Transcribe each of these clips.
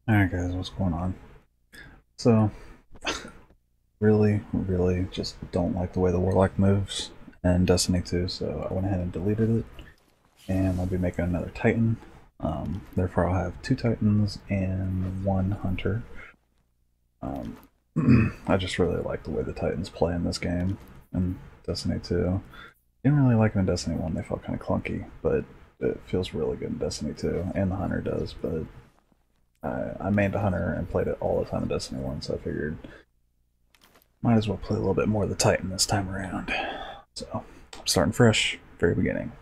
Alright guys, what's going on? So, really just don't like the way the Warlock moves in Destiny 2, so I went ahead and deleted it, and I'll be making another Titan. Therefore I'll have 2 Titans and 1 Hunter. I just really like the way the Titans play in this game, in Destiny 2. Didn't really like them in Destiny 1, they felt kind of clunky, but it feels really good in Destiny 2, and the Hunter does, but I mained a Hunter and played it all the time in Destiny 1, so I figured might as well play a little bit more of the Titan this time around. So, I'm starting fresh, very beginning.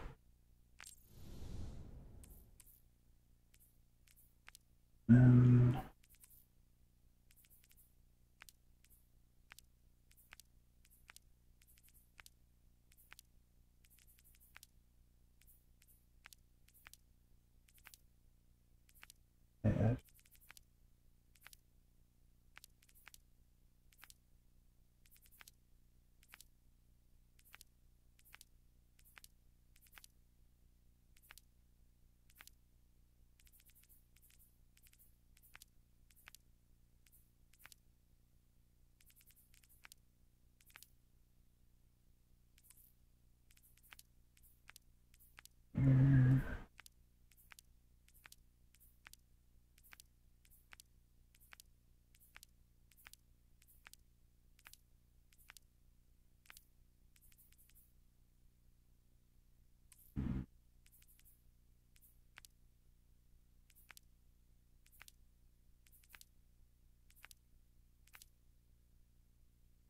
And yeah.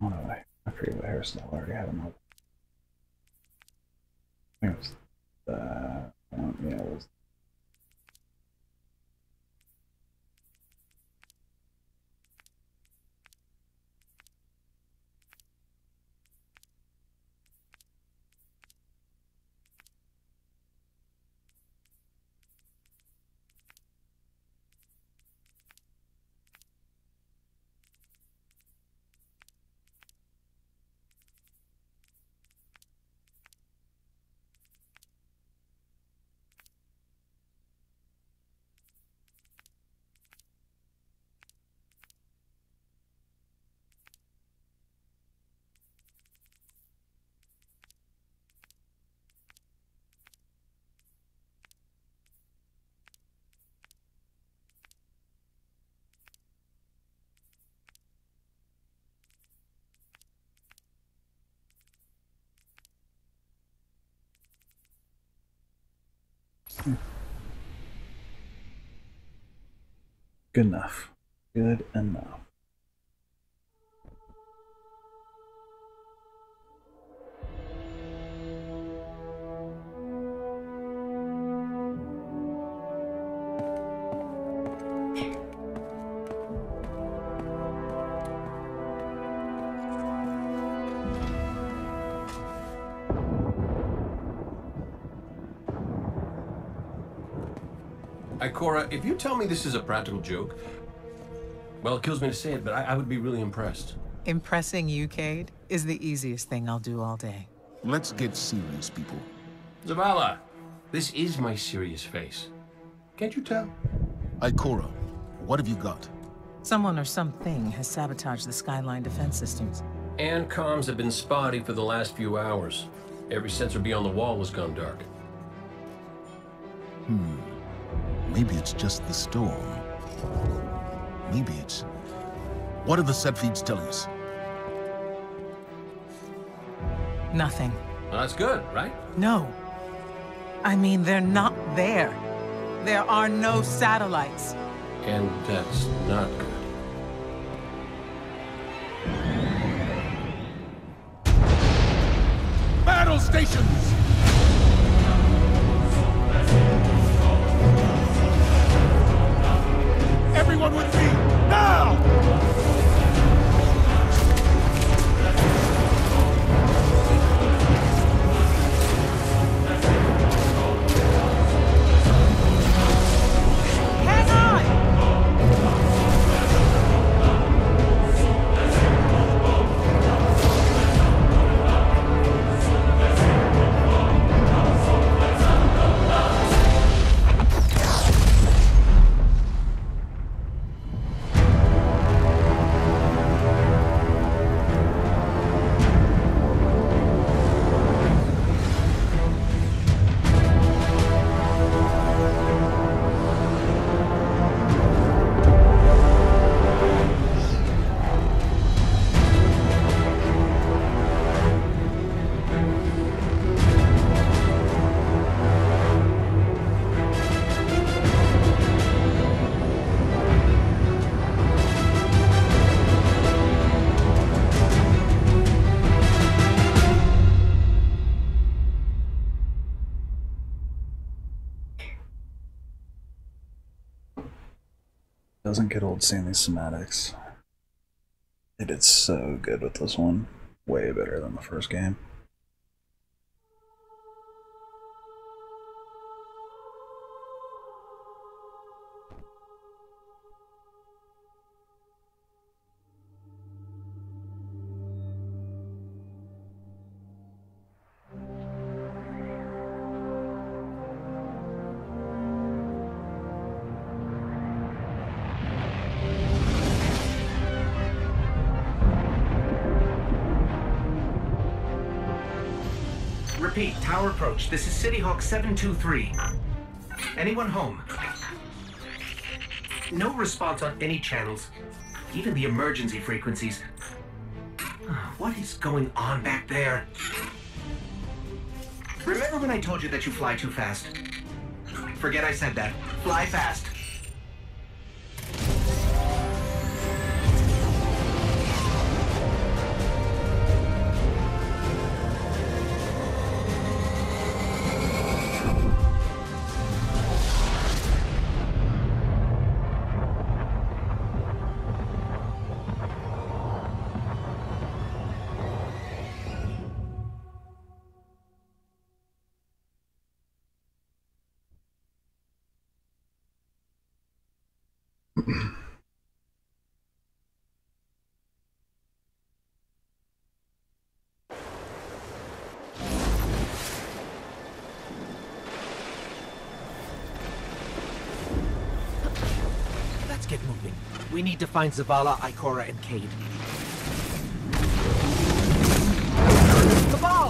Oh no, I forget what hairstyle I already had him up. I think it was yeah, it was. Good enough. Good enough. Cora, if you tell me this is a practical joke, well, it kills me to say it, but I would be really impressed. Impressing you, Cade, is the easiest thing I'll do all day. Let's get serious, people. Zavala, this is my serious face. Can't you tell? Ikora, what have you got? Someone or something has sabotaged the Skyline defense systems. And comms have been spotty for the last few hours. Every sensor beyond the wall has gone dark. Maybe it's just the storm. Maybe it's... What are the set feeds telling us? Nothing. Well, that's good, right? No. I mean, they're not there. There are no satellites. And that's not good. Battle stations! Everyone with me, now! Hang on! doesn't get old seeing these cinematics. They did so good with this one. Way better than the first game. Repeat, tower approach. This is City Hawk 723. Anyone home? No response on any channels, even the emergency frequencies. What is going on back there? Remember when I told you that you fly too fast? Forget I said that. Fly fast. Let's get moving. We need to find Zavala, Ikora, and Cade. Cabal!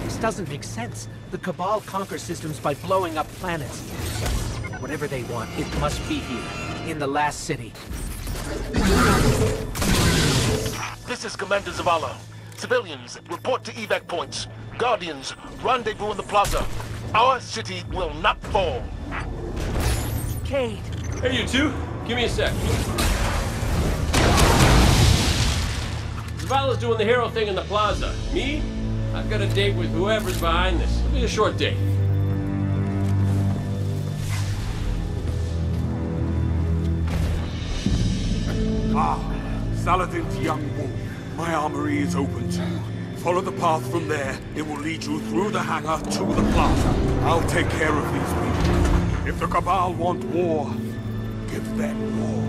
This doesn't make sense. The Cabal conquer systems by blowing up planets. Whatever they want, it must be here, in the last city. This is Commander Zavala. Civilians, report to evac points. Guardians, rendezvous in the plaza. Our city will not fall. Cade! Hey, you two. Give me a sec. Zavala's doing the hero thing in the plaza. Me? I've got a date with whoever's behind this. It'll be a short date. Saladin's young wolf. My armory is open to you. Follow the path from there. It will lead you through the hangar to the plaza. I'll take care of these people. If the Cabal want war, give them war.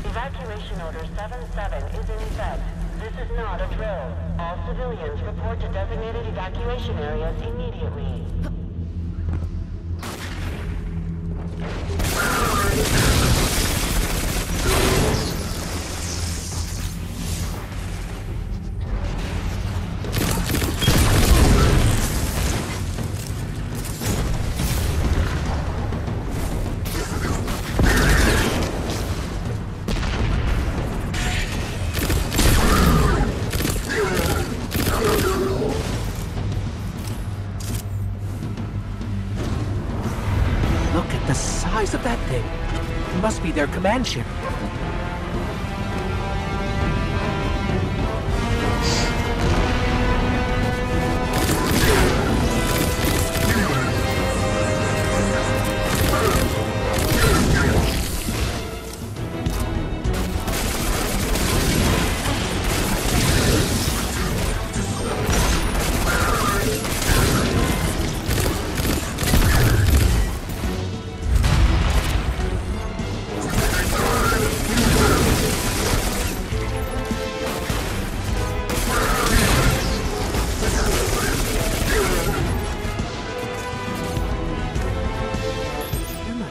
Evacuation order 77 is in effect. This is not a drill. All civilians report to designated evacuation areas immediately. Look at the size of that thing. It must be their command ship.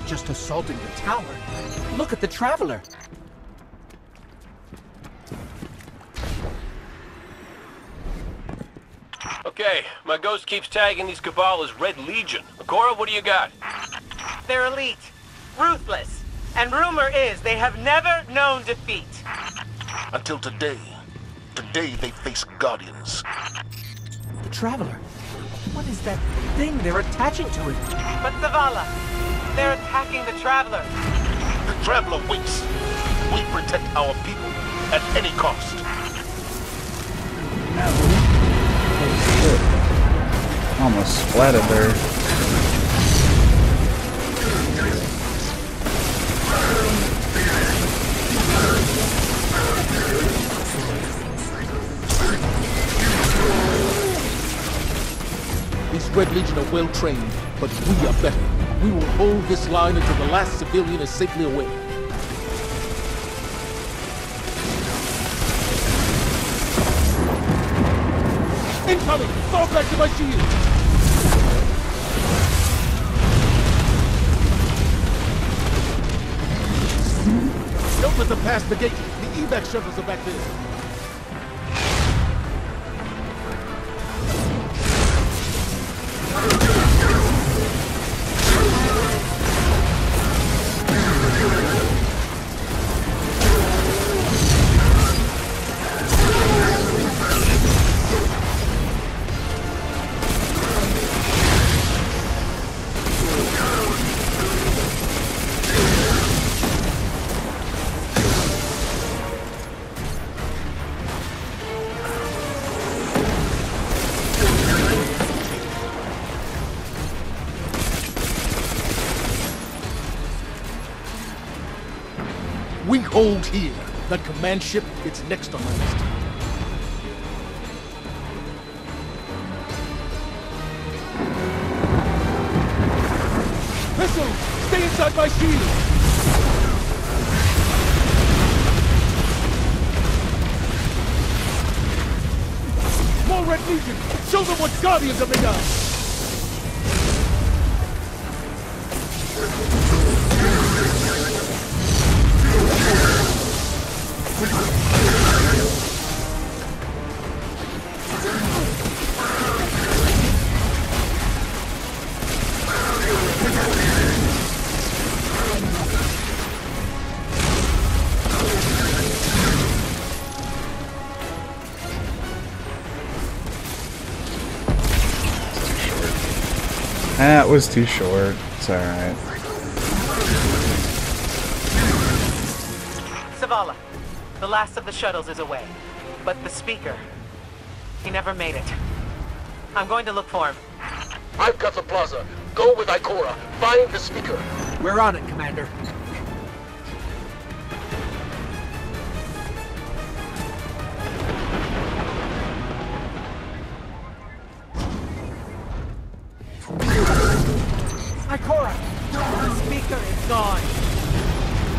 Just assaulting the tower. Look at the Traveler. Okay, my ghost keeps tagging these Cabal as Red Legion. Ikora, what do you got? They're elite, ruthless, and rumor is they have never known defeat. Until today. Today they face Guardians. The Traveler. What is that thing they're attaching to it? But Zavala, they're attacking the Traveler. The Traveler waits. We protect our people at any cost. Oh shit. Almost splatted there. These Red Legion are well trained, but we are better. We will hold this line until the last civilian is safely away. Incoming! Fall back to my shield! Don't let them pass the gate. The evac shuttles are back there. We hold here. That command ship, it's next on my list. Missile! Stay inside my shield! More Red Legion! Show them what Guardians are made of! That was too short. It's alright. Zavala, the last of the shuttles is away. But the speaker, he never made it. I'm going to look for him. I've got the plaza. Go with Ikora. Find the speaker. We're on it, Commander. Ikora, the speaker is gone.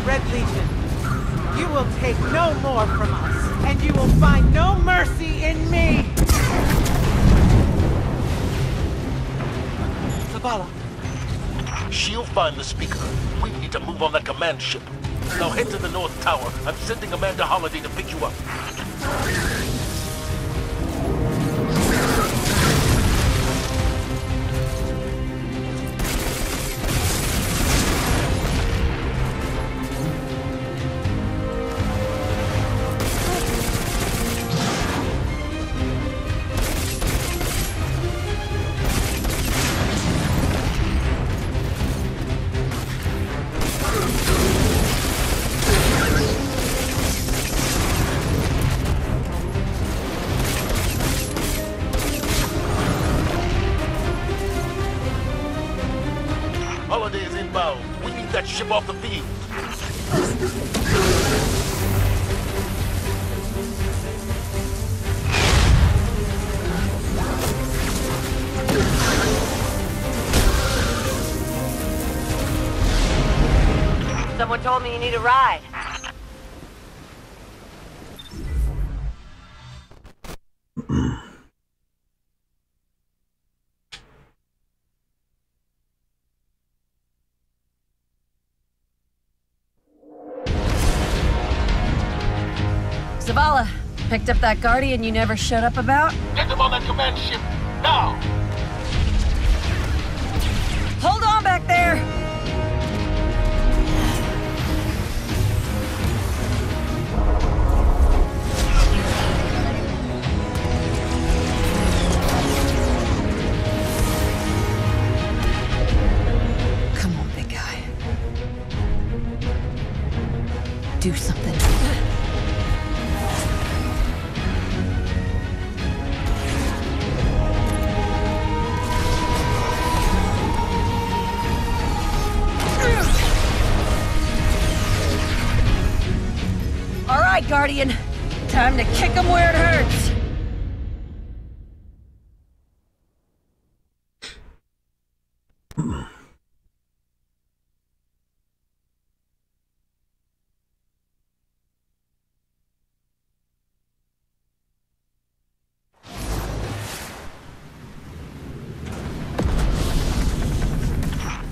Red Legion, you will take no more from us, and you will find no mercy in me! Zavala. She'll find the speaker. We need to move on that command ship. Now head to the North Tower. I'm sending Amanda Holiday to pick you up. Holiday is inbound. We need that ship off the field. Someone told me you need a ride. Zavala, picked up that Guardian you never showed up about? Get them on that command ship, now! Hold on back there! Guardian. Time to kick him where it hurts.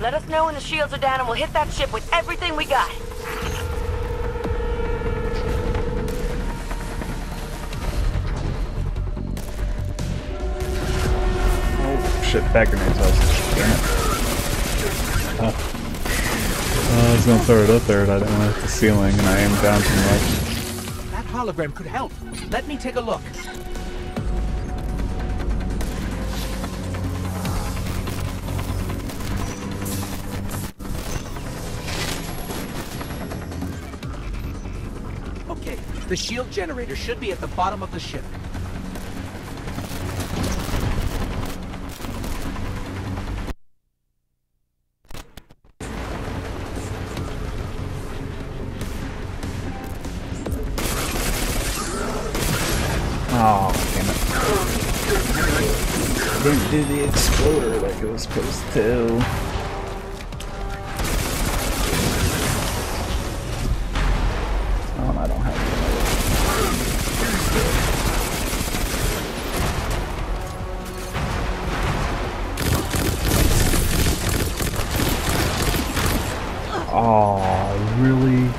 Let us know when the shields are down and we'll hit that ship with everything we got. Oh shit, back grenades us. Damn it. I was gonna throw it up there, but I didn't want to hit the ceiling and I aimed down too much. That hologram could help. Let me take a look. Okay, the shield generator should be at the bottom of the ship. Oh, damn it. Didn't do the exploder like it was supposed to. Oh, I don't have it. Oh, really?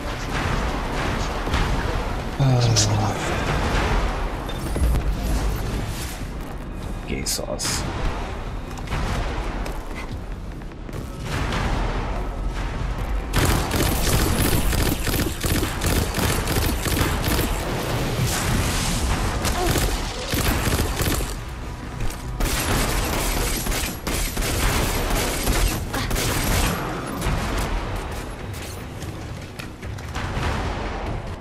Gay sauce.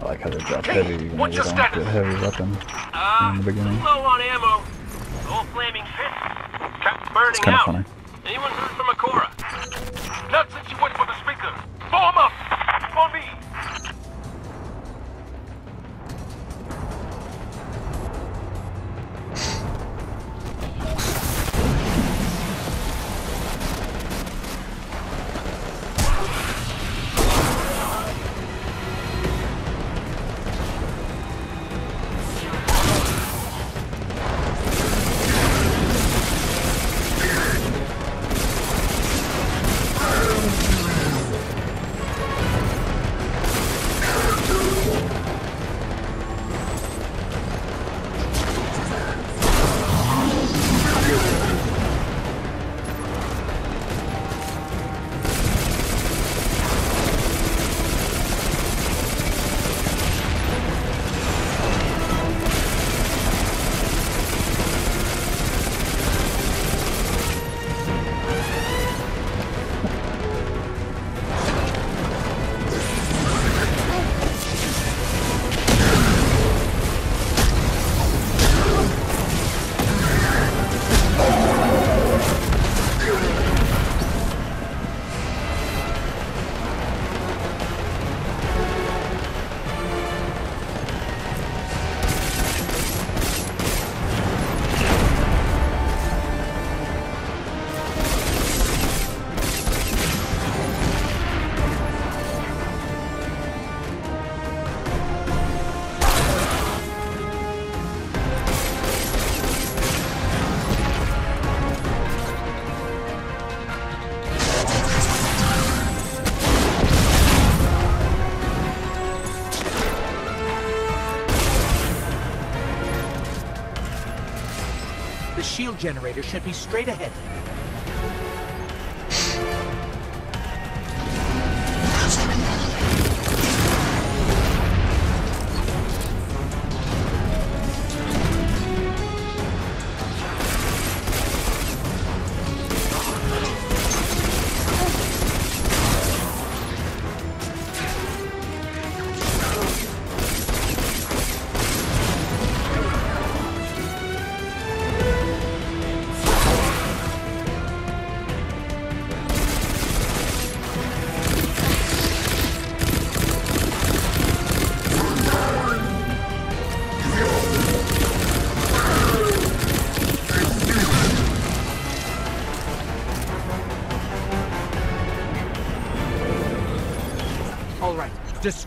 I like how they drop heavy even though they don't get a heavy weapon in the beginning. Low on ammo. Old flaming fist. Kept burning It's kind of out. funny. Anyone heard from Akora? Not since you went for the speaker. Form up! On me! The shield generator should be straight ahead.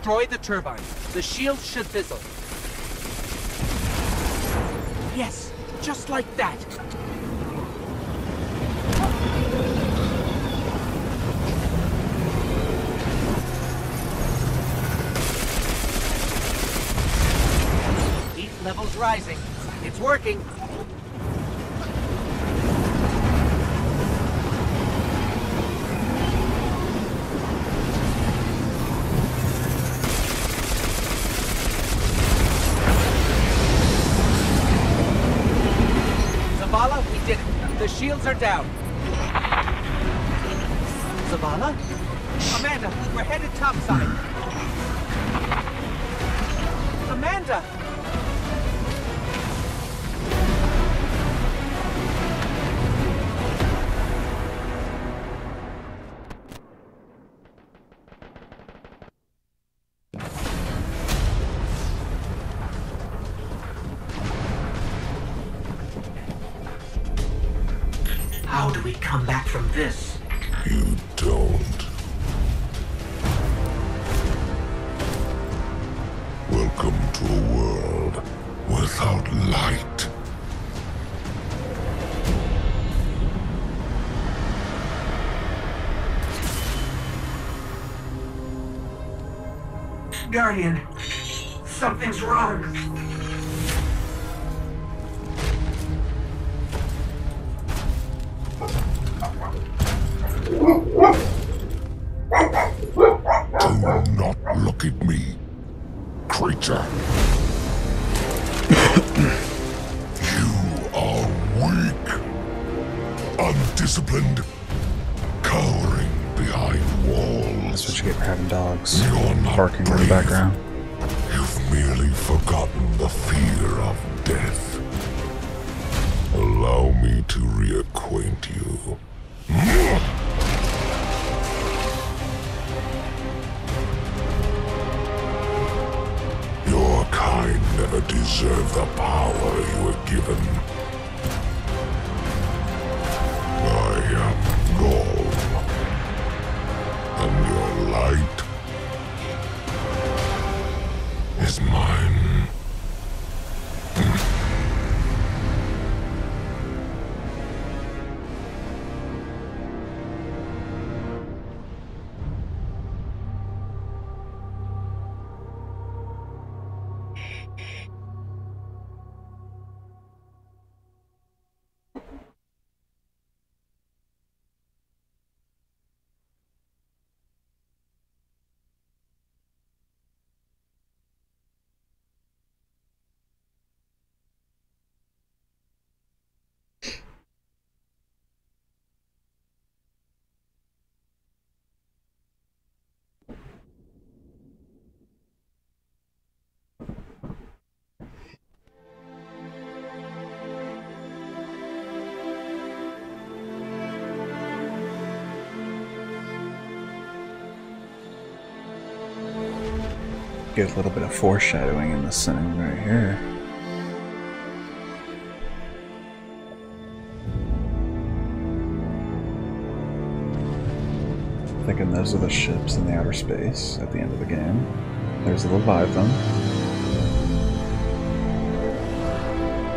Destroy the turbine. The shield should fizzle. Yes, just like that. Heat levels rising. It's working. Zavala, we did it. The shields are down. Zavala? Amanda, we're headed topside. Amanda! How do we come back from this? You don't. Welcome to a world without light. Guardian, something's wrong. Do not look at me, creature. You are weak, undisciplined, cowering behind walls. That's what you get for having dogs You're not barking in the brave. background. You've merely forgotten the fear of death. Allow me to reacquaint you. Your kind never deserved the power you were given. I am Golem, and your light is mine. Get a little bit of foreshadowing in the scene right here. Thinking those are the ships in the outer space at the end of the game. There's the Leviathan.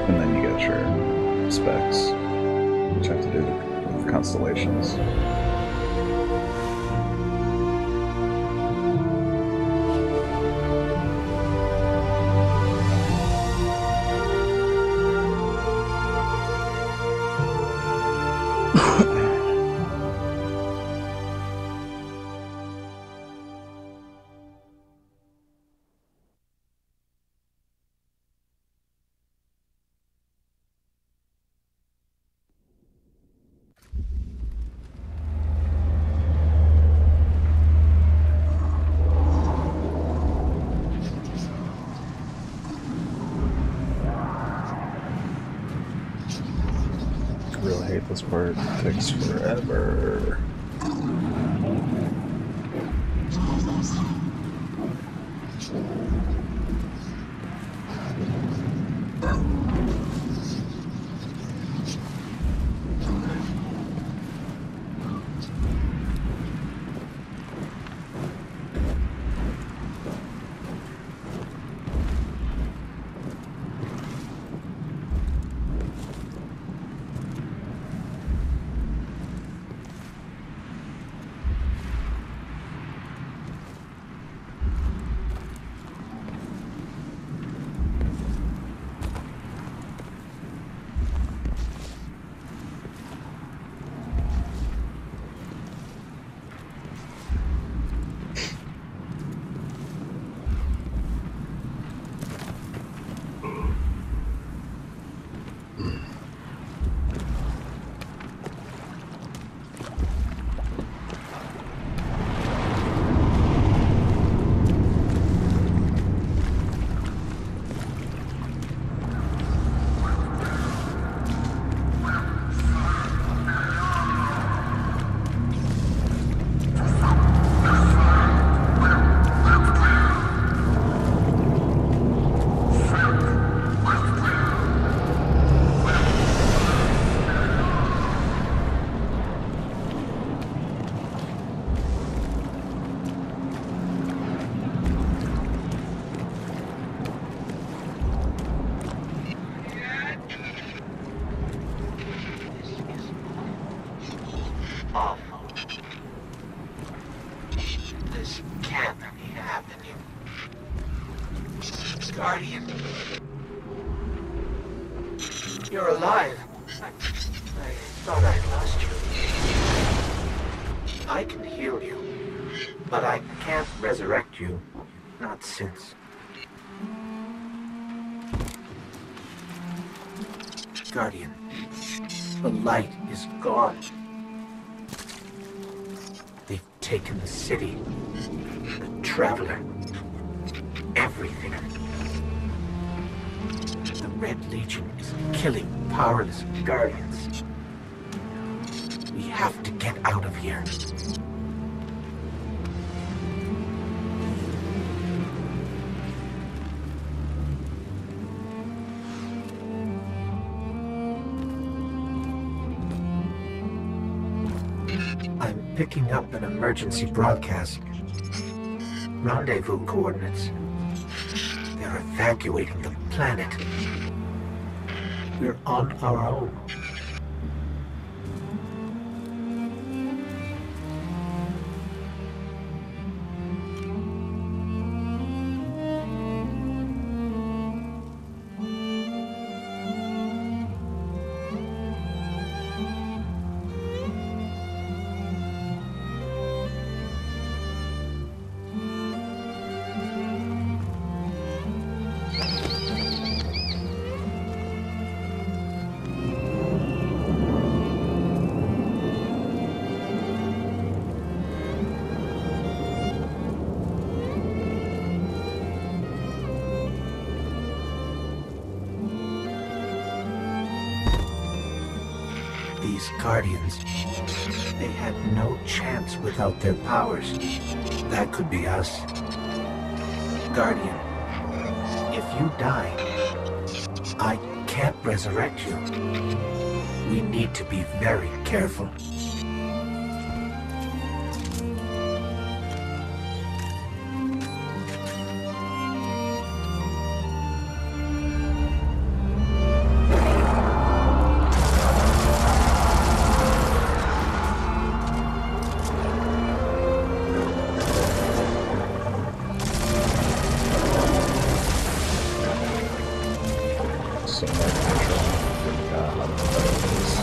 And then you get your specs, which have to do with the constellations. Really hate this part. It takes forever. You're alive. I thought I'd lost you. I can heal you, but I can't resurrect you. Not since. Guardian, the light is gone. They've taken the city, the Traveler, everything. The Red Legion is killing powerless Guardians. We have to get out of here. I'm picking up an emergency broadcast. Rendezvous coordinates. They're evacuating the planet. We're on our own. These Guardians, they had no chance without their powers. That could be us. Guardian, if you die, I can't resurrect you. We need to be very careful. So much control. Forgot how to play this.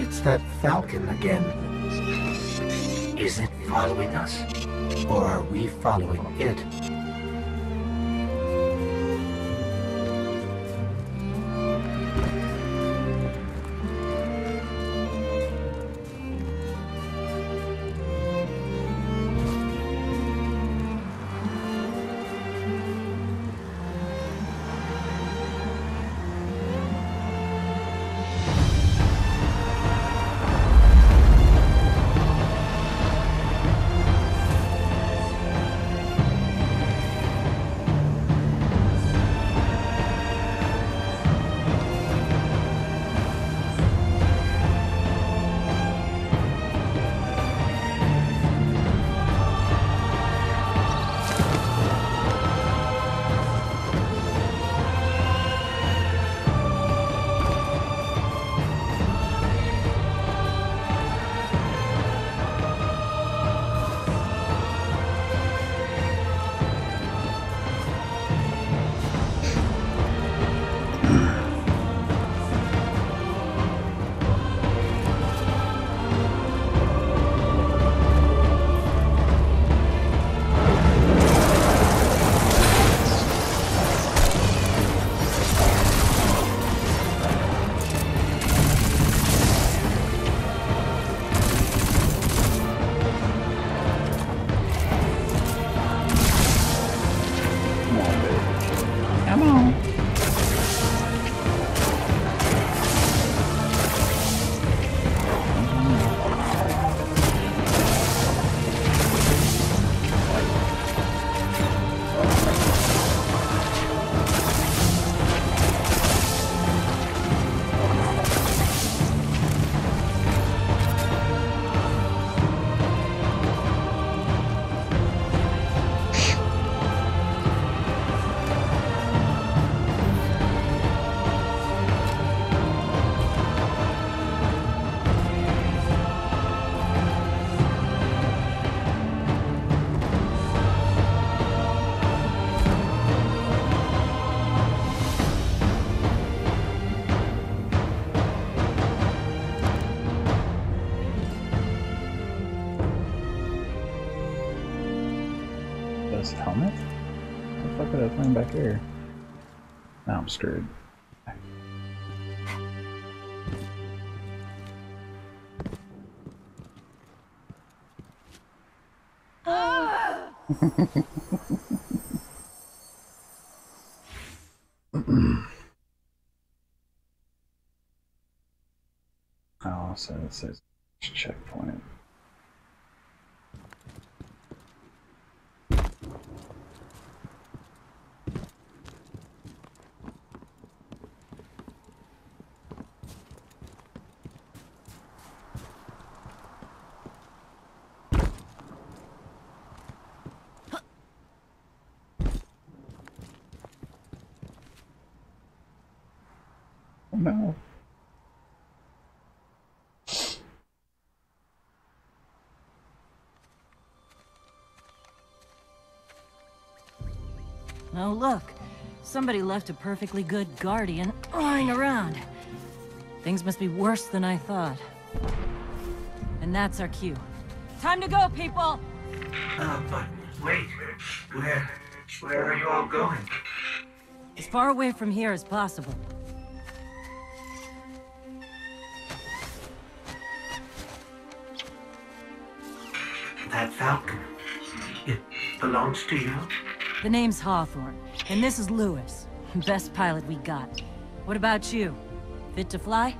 It's that Falcon again. Is it following us? Or are we following it? I'm back here. Now I'm screwed. Oh, so it says checkpoint. Oh no. Oh, look. Somebody left a perfectly good guardian lying around. Things must be worse than I thought. And that's our cue. Time to go, people! But wait. Where are you all going? As far away from here as possible. That Falcon, it belongs to you? The name's Hawthorne, and this is Lewis. Best pilot we got. What about you? Fit to fly?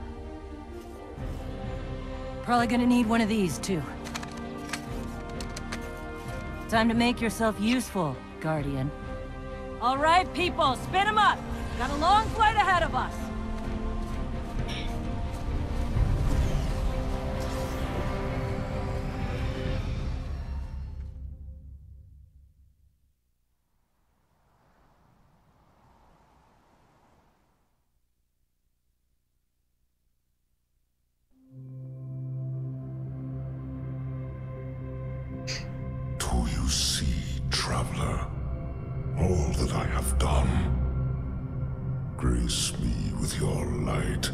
Probably gonna need one of these, too. Time to make yourself useful, Guardian. All right, people, spin 'em up! Got a long flight ahead of us! Do you see, traveler, all that I have done? Grace me with your light.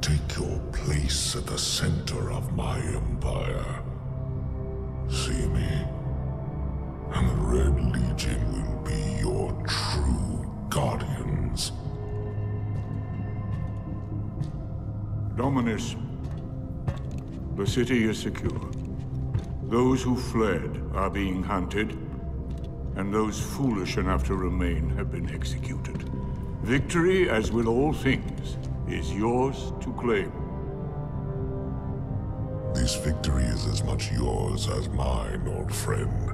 Take your place at the center of my empire. See me, and the Red Legion will be your true guardians. Dominus, the city is secure. Those who fled are being hunted, and those foolish enough to remain have been executed. Victory, as with all things, is yours to claim. This victory is as much yours as mine, old friend.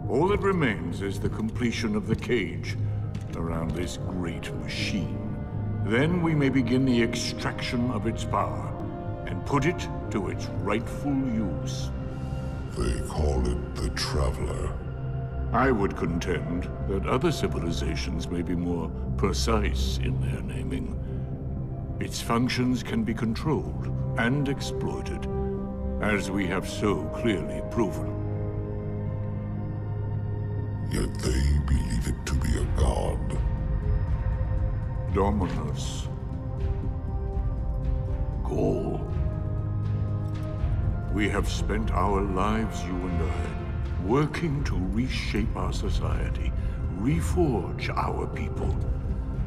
All that remains is the completion of the cage around this great machine. Then we may begin the extraction of its power and put it to its rightful use. They call it the Traveler. I would contend that other civilizations may be more precise in their naming. Its functions can be controlled and exploited, as we have so clearly proven. Yet they believe it to be a god. Dominus. Gaul. We have spent our lives, you and I, working to reshape our society, reforge our people,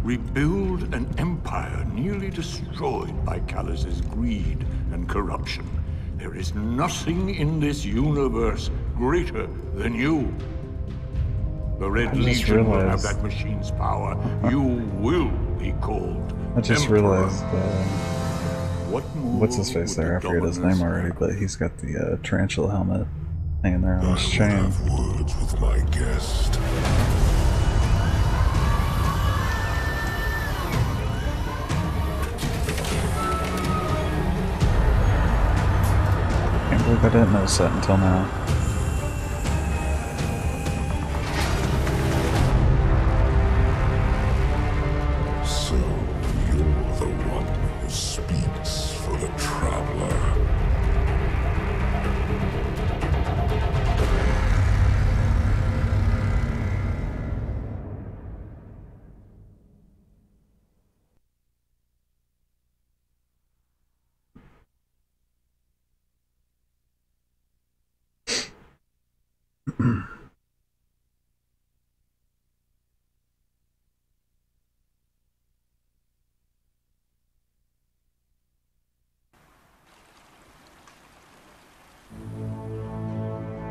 rebuild an empire nearly destroyed by Callus's greed and corruption. There is nothing in this universe greater than you. The Red Legion will have that machine's power. You will be called I just Emperor. realized, what's his face there? I forget his name already, but he's got the tarantula helmet hanging there on his chain. Have words with my guest. Can't believe I didn't notice that until now. So, you're the one who speaks for the Traveler.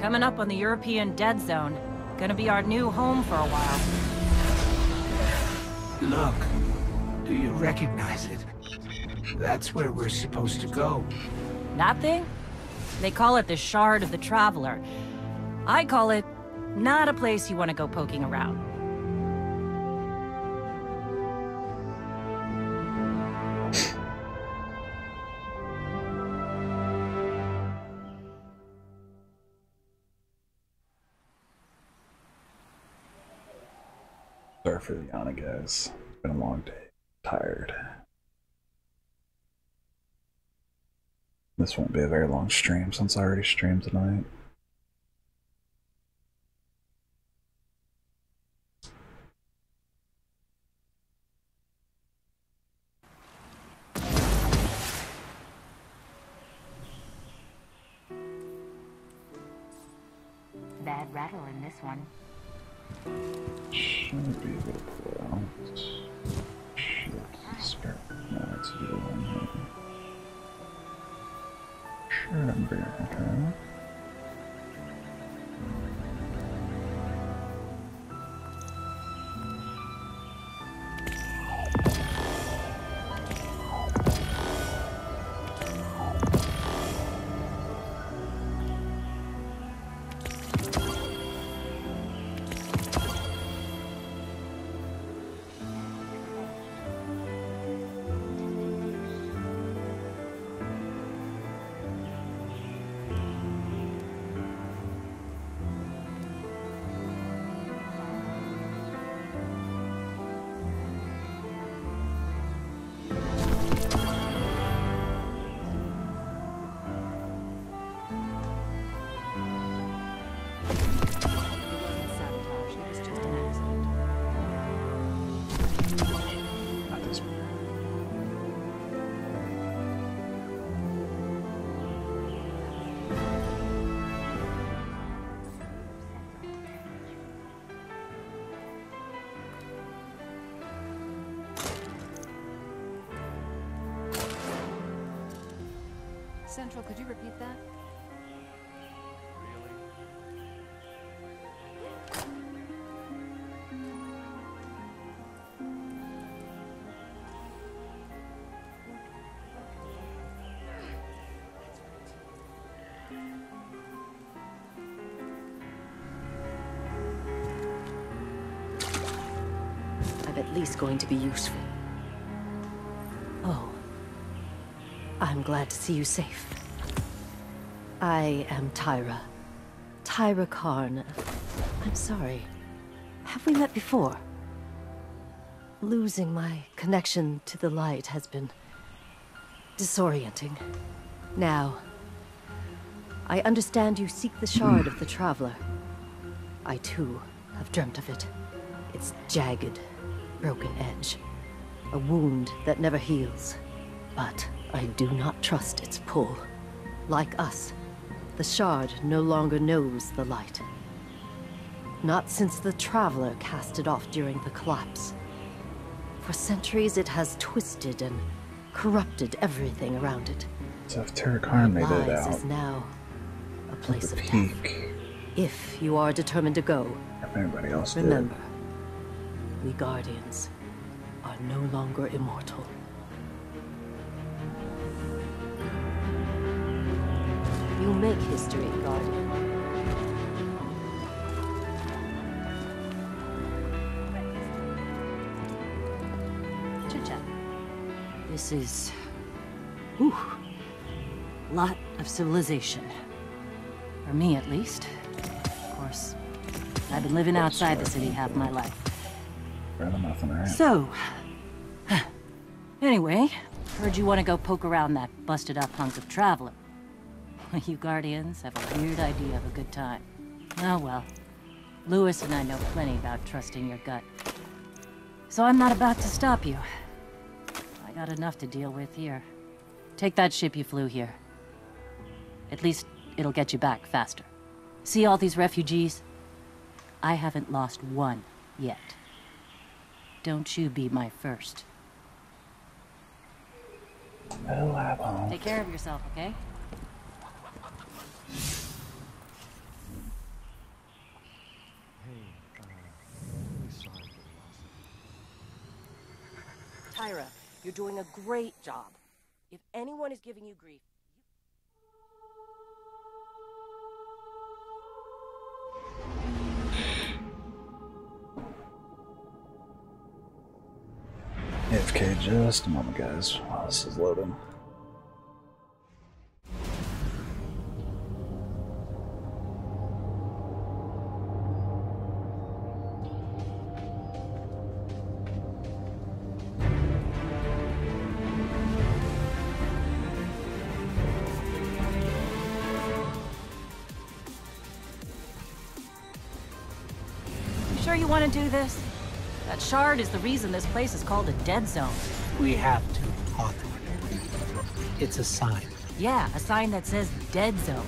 Coming up on the European Dead Zone. Gonna be our new home for a while. Look, do you recognize it? That's where we're supposed to go. That thing? They call it the Shard of the Traveler. I call it not a place you want to go poking around. Sorry for the yawn, guys. It's been a long day. Tired. This won't be a very long stream since I already streamed tonight. Bad rattle in this one. Should be able to pull out. Shit, spare. No, it's a good one here. Should be okay. Central, could you repeat that? I'm at least going to be useful. Oh. I'm glad to see you safe. I am Tyra. Tyra Karn. I'm sorry. Have we met before? Losing my connection to the light has been disorienting. Now, I understand you seek the Shard of the Traveler. I too have dreamt of it. Its jagged, broken edge. A wound that never heals. But I do not trust its pull. Like us, the Shard no longer knows the light. Not since the Traveler cast it off during the collapse. For centuries it has twisted and corrupted everything around it. So if Tyra Karn made it out, is now a place of peak. death. If you are determined to go, If anybody else remember, we Guardians are no longer immortal. You make history, Guardian. Chit-chat. This is... whew, lot of civilization. For me, at least. Of course, I've been living outside the city half my life. So... anyway, heard you want to go poke around that busted-up hunk of Traveler. You Guardians have a weird idea of a good time. Oh well. Lewis and I know plenty about trusting your gut. So I'm not about to stop you. I got enough to deal with here. Take that ship you flew here. At least it'll get you back faster. See all these refugees? I haven't lost one yet. Don't you be my first. Take care of yourself, okay? Kyra, you're doing a great job. If anyone is giving you grief... AFK just a moment, guys, while this is loading. You sure you want to do this? That shard is the reason this place is called a dead zone. We have to, Arthur. It's a sign. Yeah, a sign that says dead zone.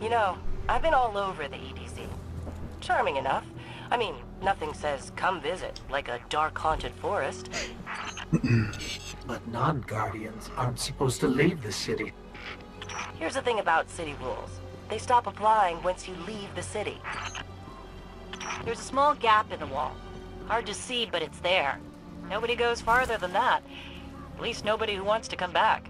You know, I've been all over the EDZ. Charming enough. I mean, nothing says come visit, like a dark haunted forest. But non-Guardians aren't supposed to leave the city. Here's the thing about city rules. They stop applying once you leave the city. There's a small gap in the wall. Hard to see, but it's there. Nobody goes farther than that. At least nobody who wants to come back.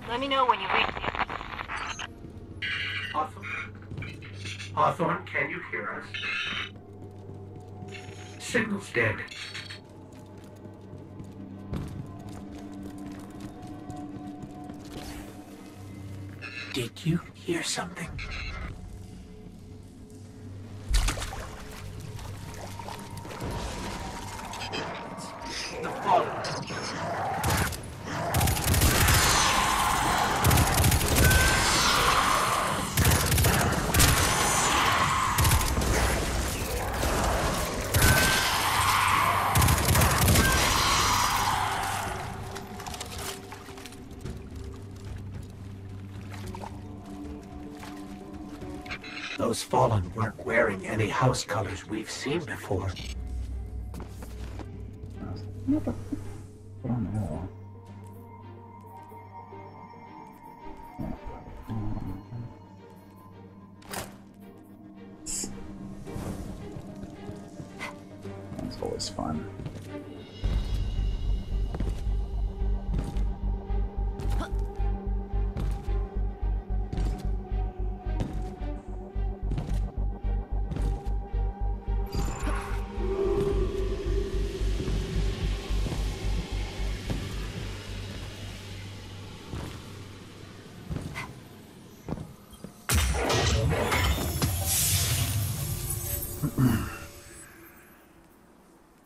Let me know when you reach the... Hawthorne, can you hear us? Signal's dead. Did you hear something? The Fallen. Those Fallen weren't wearing any house colors we've seen before. What the? I don't know. That's always fun.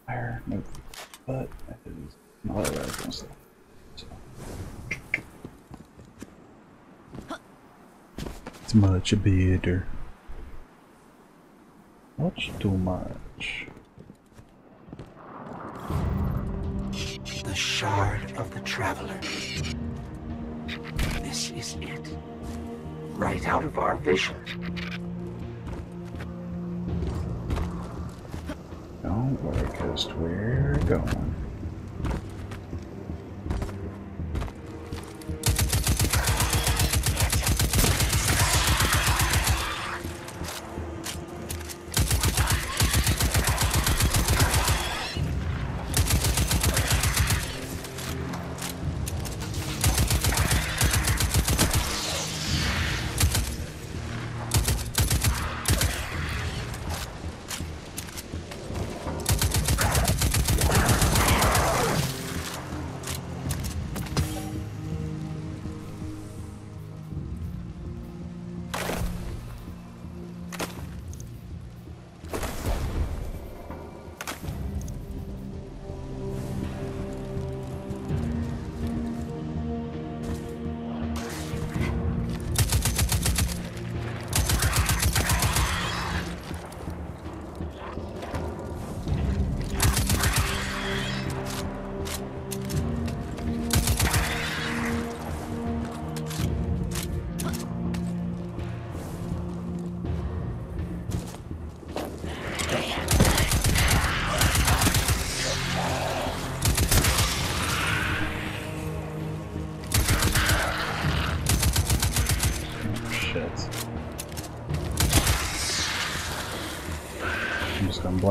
Fire, no, but it is not what I was gonna say. So. It's much better. Much too much. The Shard of the Traveler. This is it. Right out of our vision. Don't worry, because we're going.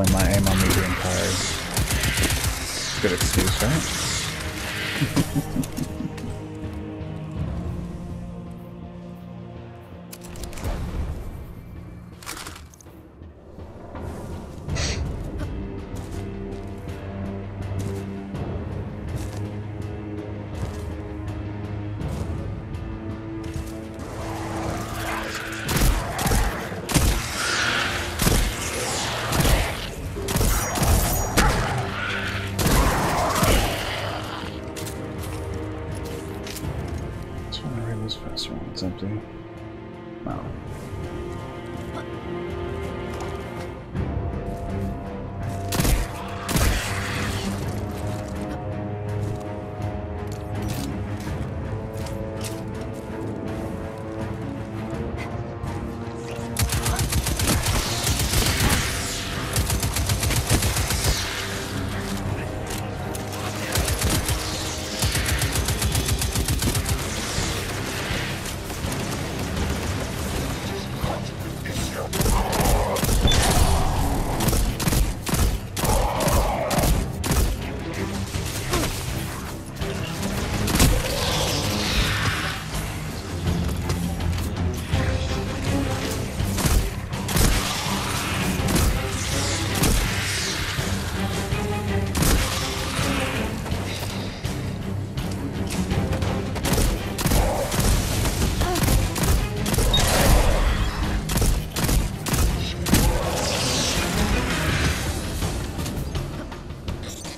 blame my aim on me being tired. Good excuse, right? It's empty. Wow.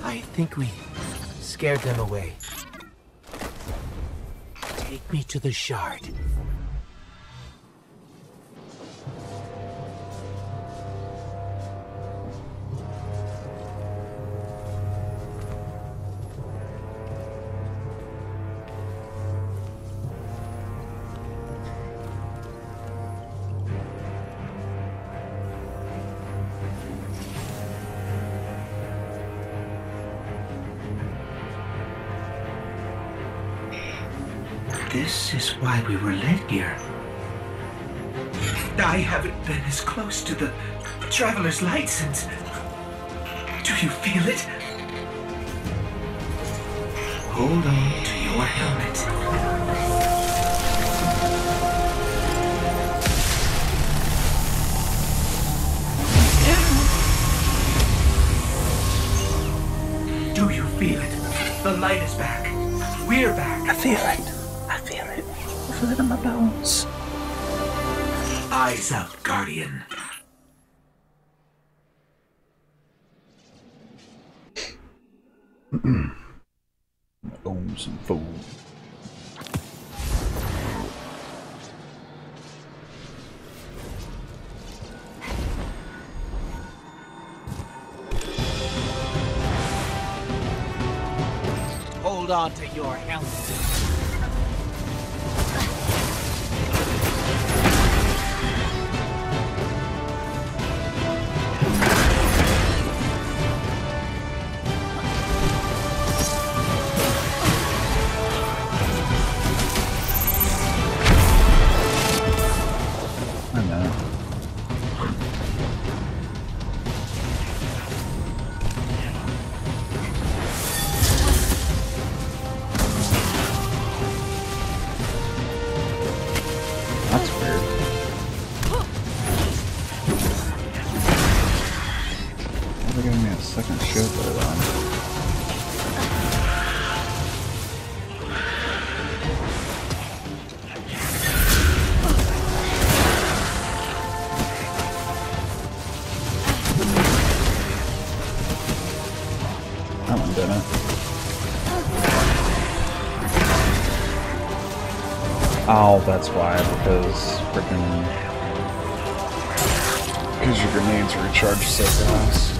I think we scared them away. Take me to the shard. This is why we were led here. I haven't been as close to the Traveler's Light since... Do you feel it? Hold on to your helmet. Do you feel it? The light is back. We're back. I feel it. I feel it. I feel it in my bones. Eyes up, Guardian. Own some food. Hold on to your helmet. Oh, that's why, because your grenades recharge so fast.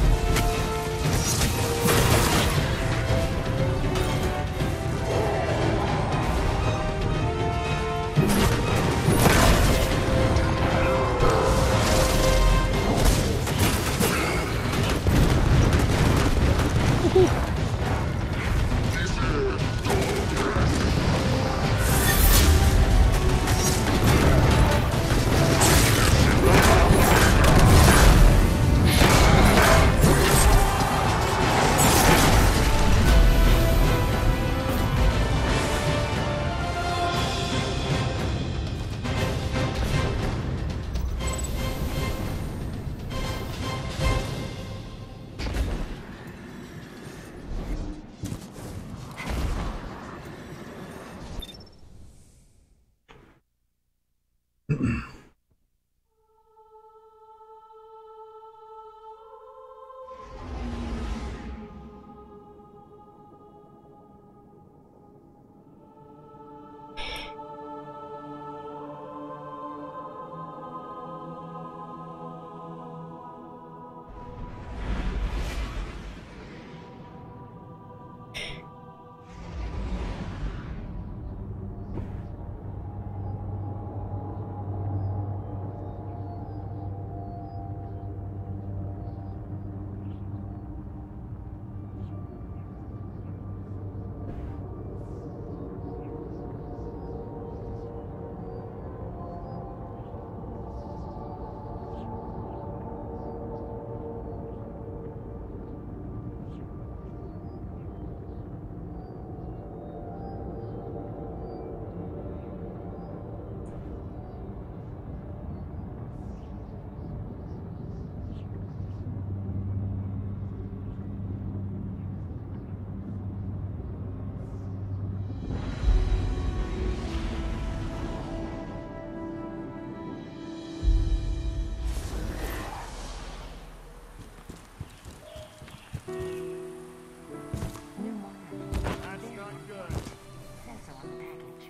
That's not good.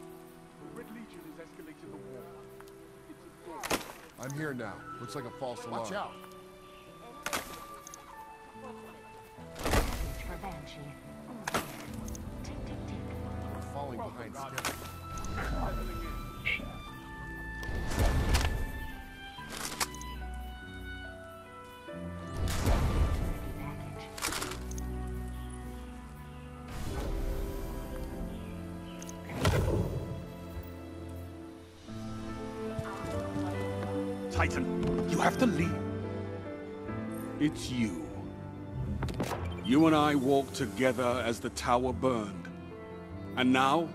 Red Legion is escalating the war. I'm here now. Looks like a false alarm. Watch out. We're falling behind schedule. Titan, you have to leave. It's you. You and I walked together as the tower burned. And now,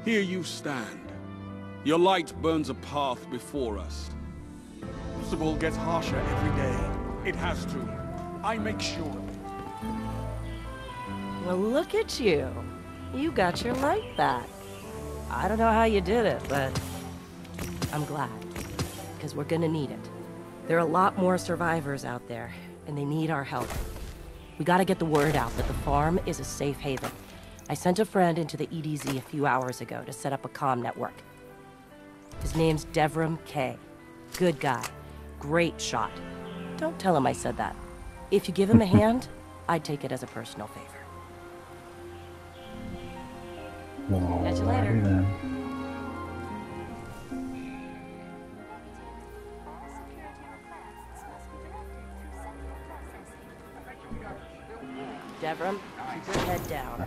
here you stand. Your light burns a path before us. Crucible gets harsher every day. It has to. I make sure. Well, look at you. You got your light back. I don't know how you did it, but I'm glad. Because we're gonna need it. There are a lot more survivors out there, and they need our help. We gotta get the word out that the farm is a safe haven. I sent a friend into the EDZ a few hours ago to set up a comm network. His name's Devram K. Good guy. Great shot. Don't tell him I said that. If you give him a hand, I'd take it as a personal favor. Catch you later. Then. Devram, keep your head down.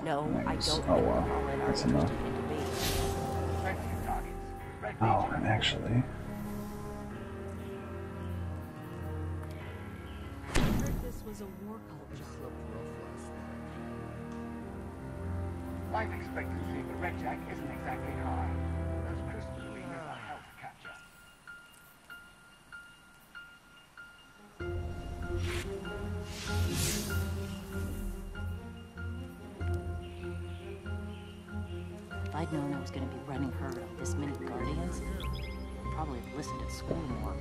No, I don't think we're all in our That's enough. Oh, and actually... This was a war cult. Just looked worthless. Life expectancy for Red Jack isn't exactly high. Those crystals we have a hell to capture. If I'd known I was going to be running herd of this many Guardians, I'd probably have listened at school more.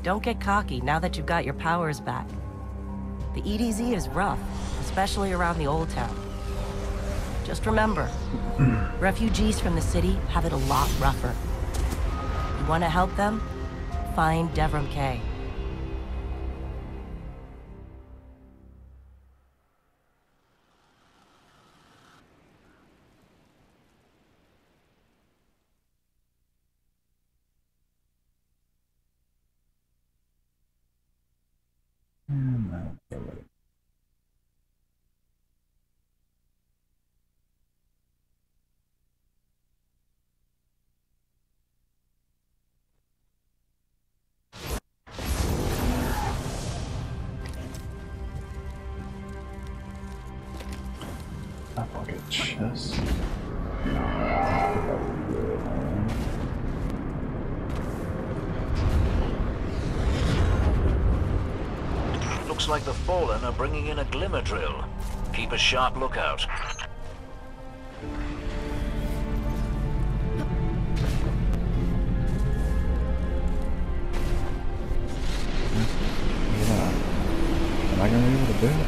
Don't get cocky now that you've got your powers back. The EDZ is rough, especially around the Old Town. Just remember, refugees from the city have it a lot rougher. You want to help them? Find Devram K. Chest. Looks like the Fallen are bringing in a glimmer drill. Keep a sharp lookout. Yeah. Am I gonna be able to do it?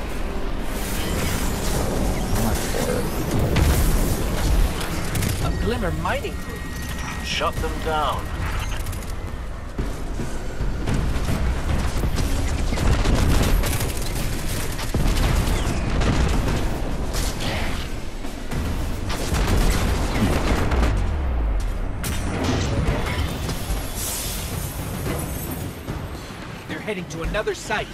A glimmer mining crew. Shut them down. heading to another site.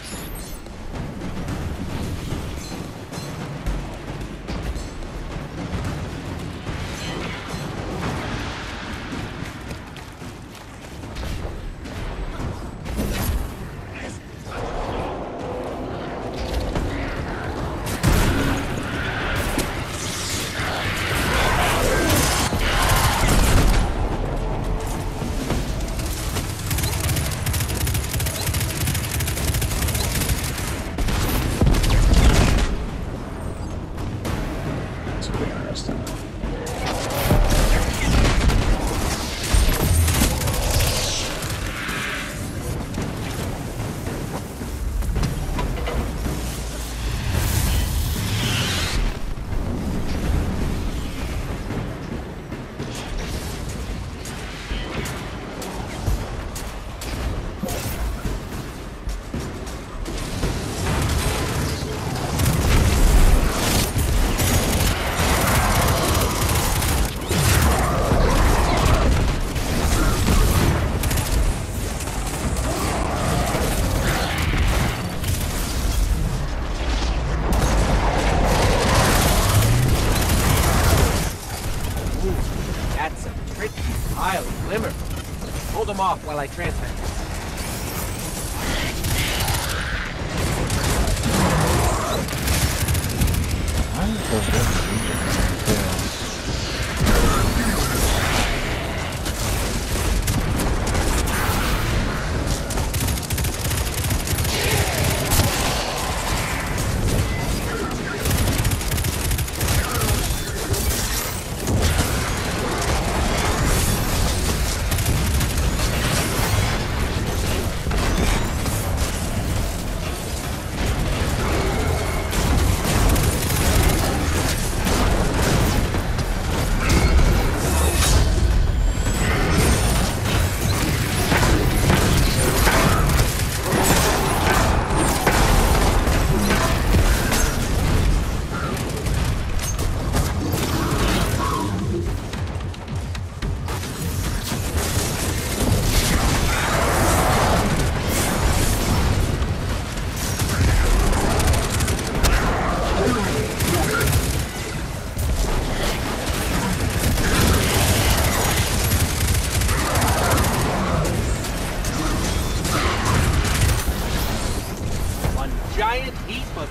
Hold them off while I transmit.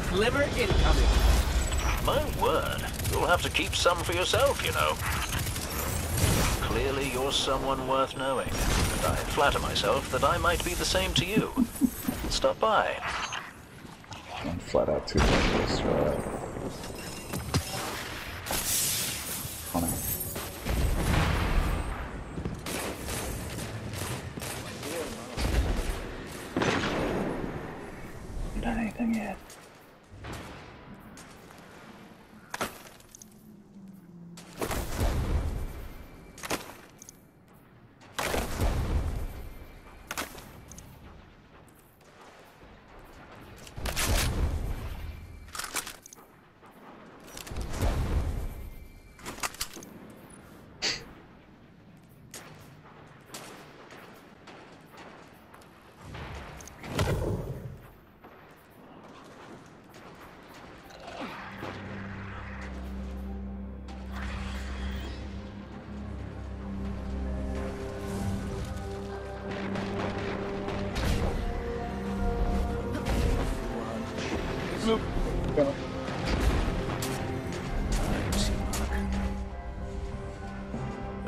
Glimmer incoming. My word. You'll have to keep some for yourself, you know. Clearly you're someone worth knowing, and I flatter myself that I might be the same to you. Stop by. I'm flat out too focused, right? Funny. Haven't done anything yet.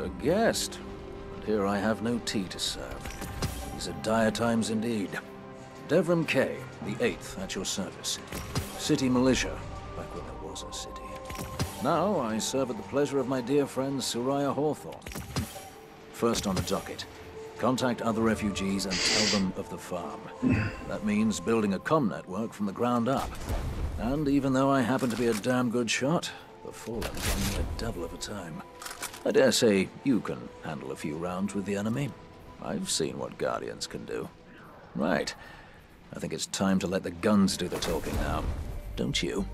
A guest, and here I have no tea to serve. These are dire times indeed. Devram K, the 8th, at your service. City militia, back when there was a city. Now I serve at the pleasure of my dear friend Soraya Hawthorne. First on the docket, contact other refugees and tell them of the farm. That means building a comm network from the ground up. And even though I happen to be a damn good shot, the Fallen gave me a devil of a time. I dare say you can handle a few rounds with the enemy. I've seen what Guardians can do. Right. I think it's time to let the guns do the talking now. Don't you?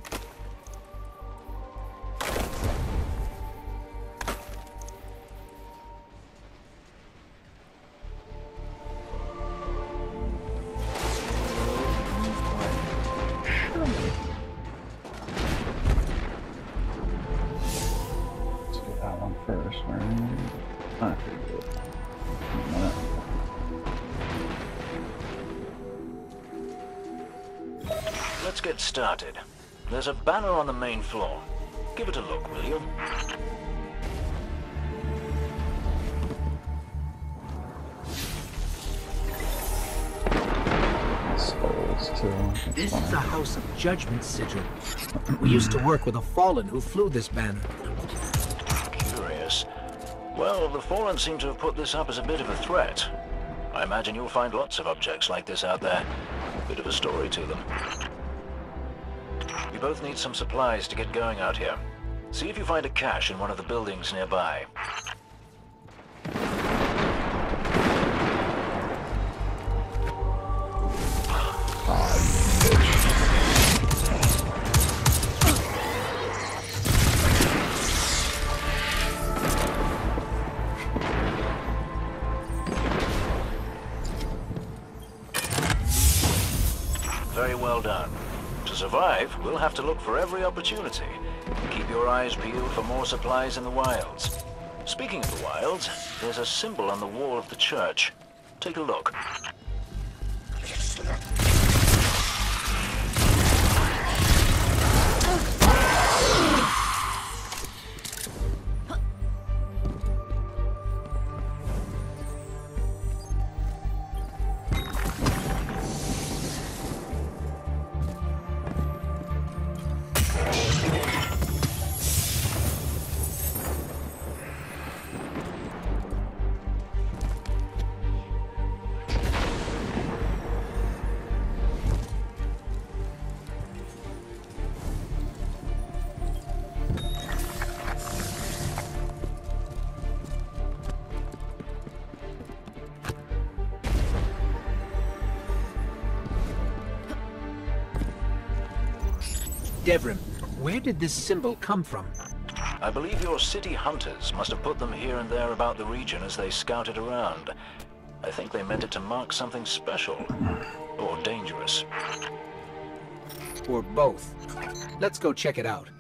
Alright. Pretty good. Let's get started. There's a banner on the main floor. Give it a look, will you? Skulls, too. This is a House of Judgment sigil. We used to work with a Fallen who flew this banner. Curious. Well, the Fallen seem to have put this up as a bit of a threat. I imagine you'll find lots of objects like this out there. Bit of a story to them. We both need some supplies to get going out here. See if you find a cache in one of the buildings nearby. Very well done. To survive, we'll have to look for every opportunity. Keep your eyes peeled for more supplies in the wilds. Speaking of the wilds, there's a symbol on the wall of the church. Take a look. Devrim, where did this symbol come from? I believe your city hunters must have put them here and there about the region as they scouted around. I think they meant it to mark something special. Or dangerous. Or both. Let's go check it out.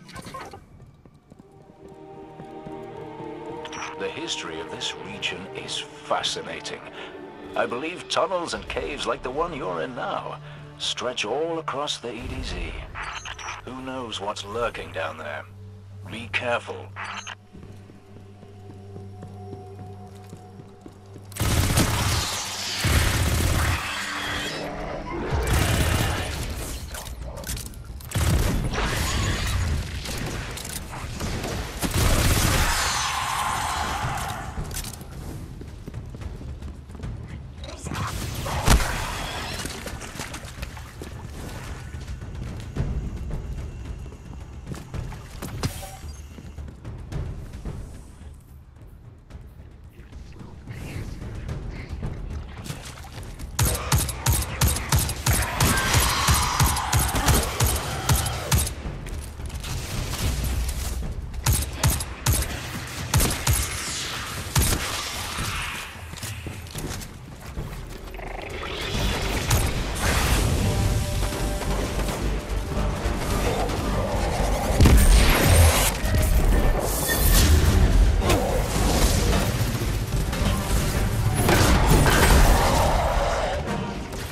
The history of this region is fascinating. I believe tunnels and caves like the one you're in now stretch all across the EDZ. Who knows what's lurking down there? Be careful.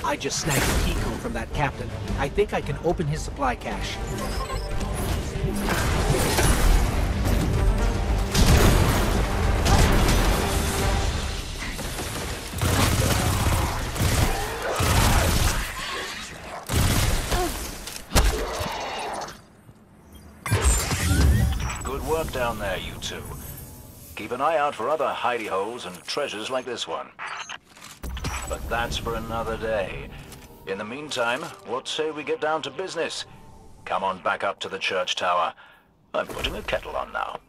I just snagged a key code from that captain. I think I can open his supply cache. Good work down there, you two. Keep an eye out for other hidey holes and treasures like this one. But that's for another day. In the meantime, what say we get down to business? Come on back up to the church tower. I'm putting a kettle on now.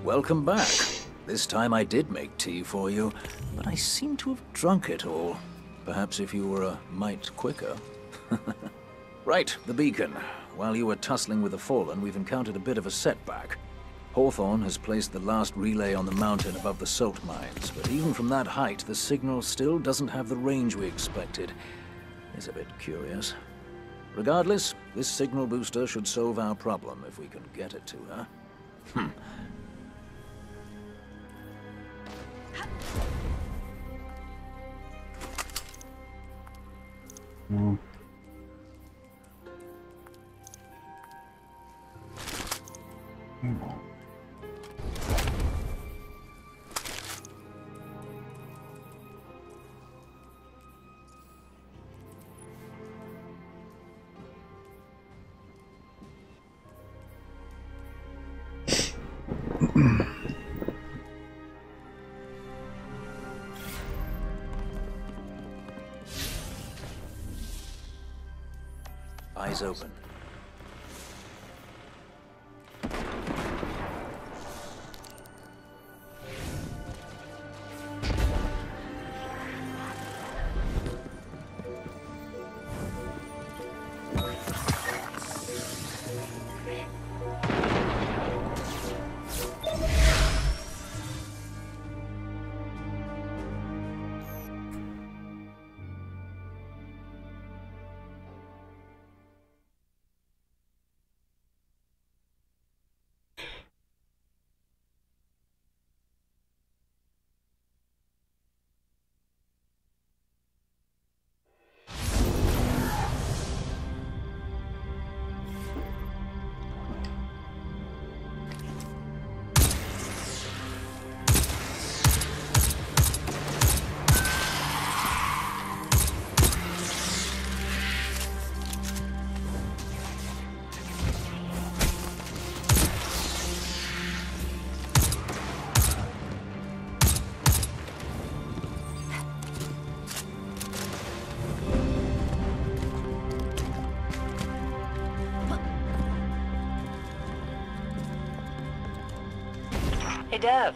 Welcome back. This time I did make tea for you, but I seem to have drunk it all. Perhaps if you were a mite quicker. Right, the beacon. While you were tussling with the Fallen, we've encountered a bit of a setback. Hawthorne has placed the last relay on the mountain above the salt mines, but even from that height, the signal still doesn't have the range we expected. It's a bit curious. Regardless, this signal booster should solve our problem if we can get it to her. Eyes open. Hey, Dev.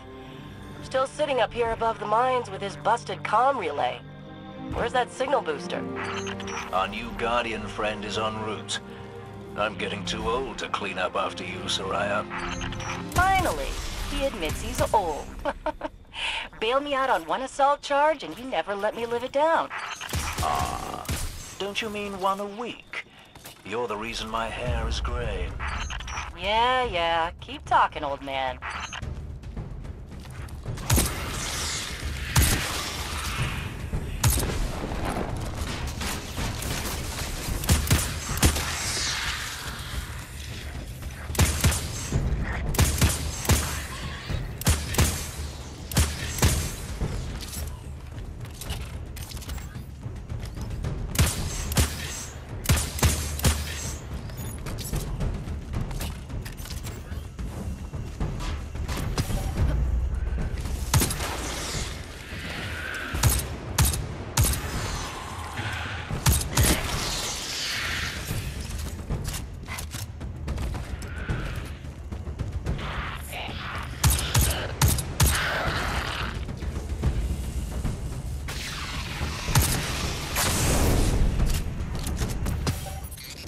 Still sitting up here above the mines with his busted comm relay. Where's that signal booster? Our new Guardian friend is en route. I'm getting too old to clean up after you, Soraya. Finally, he admits he's old. Bailed me out on one assault charge, and he never let me live it down. Ah, don't you mean one a week? You're the reason my hair is gray. Yeah. Keep talking, old man.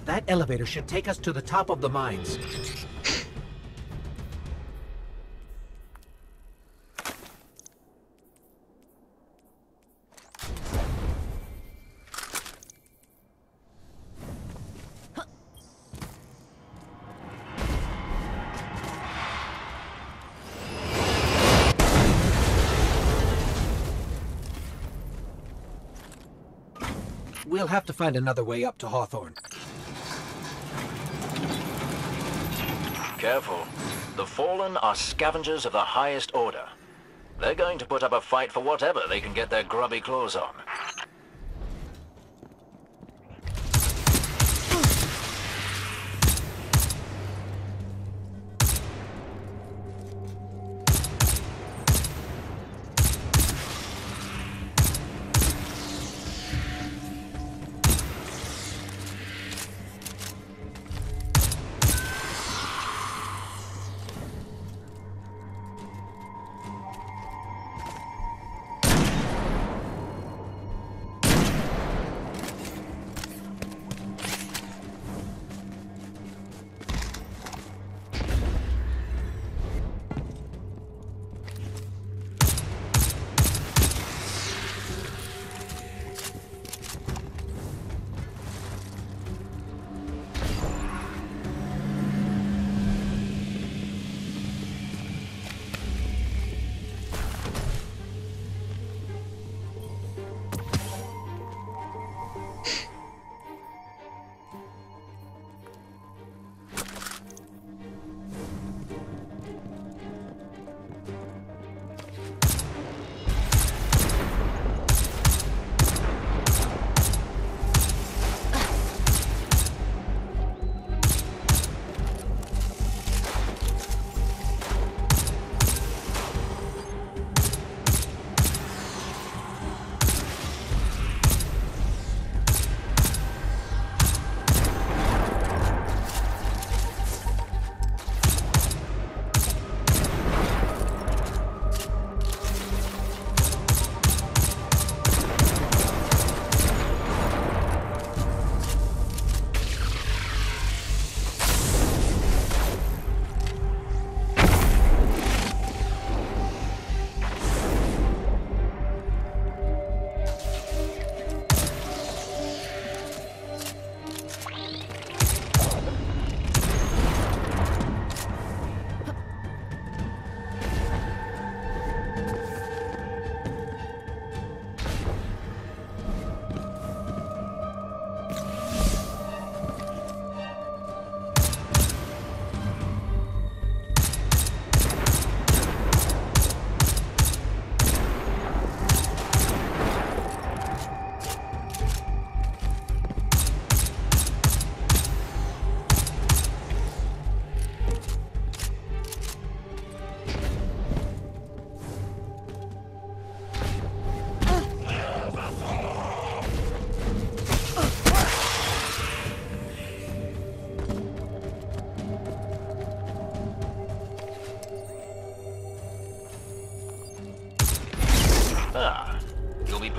That elevator should take us to the top of the mines. We'll have to find another way up to Hawthorne. Careful. The Fallen are scavengers of the highest order. They're going to put up a fight for whatever they can get their grubby claws on.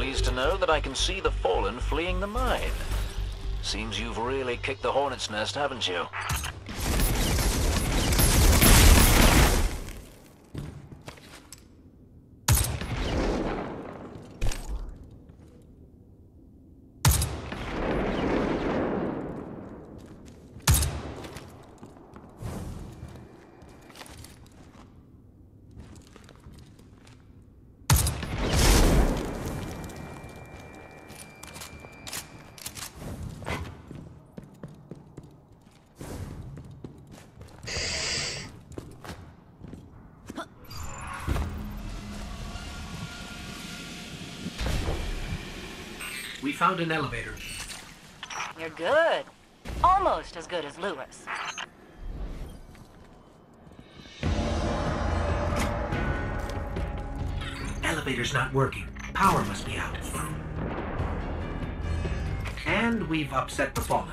Pleased to know that I can see the Fallen fleeing the mine. Seems you've really kicked the hornet's nest, haven't you? We found an elevator. You're good. Almost as good as Lewis. Elevator's not working. Power must be out. And we've upset the Fallen.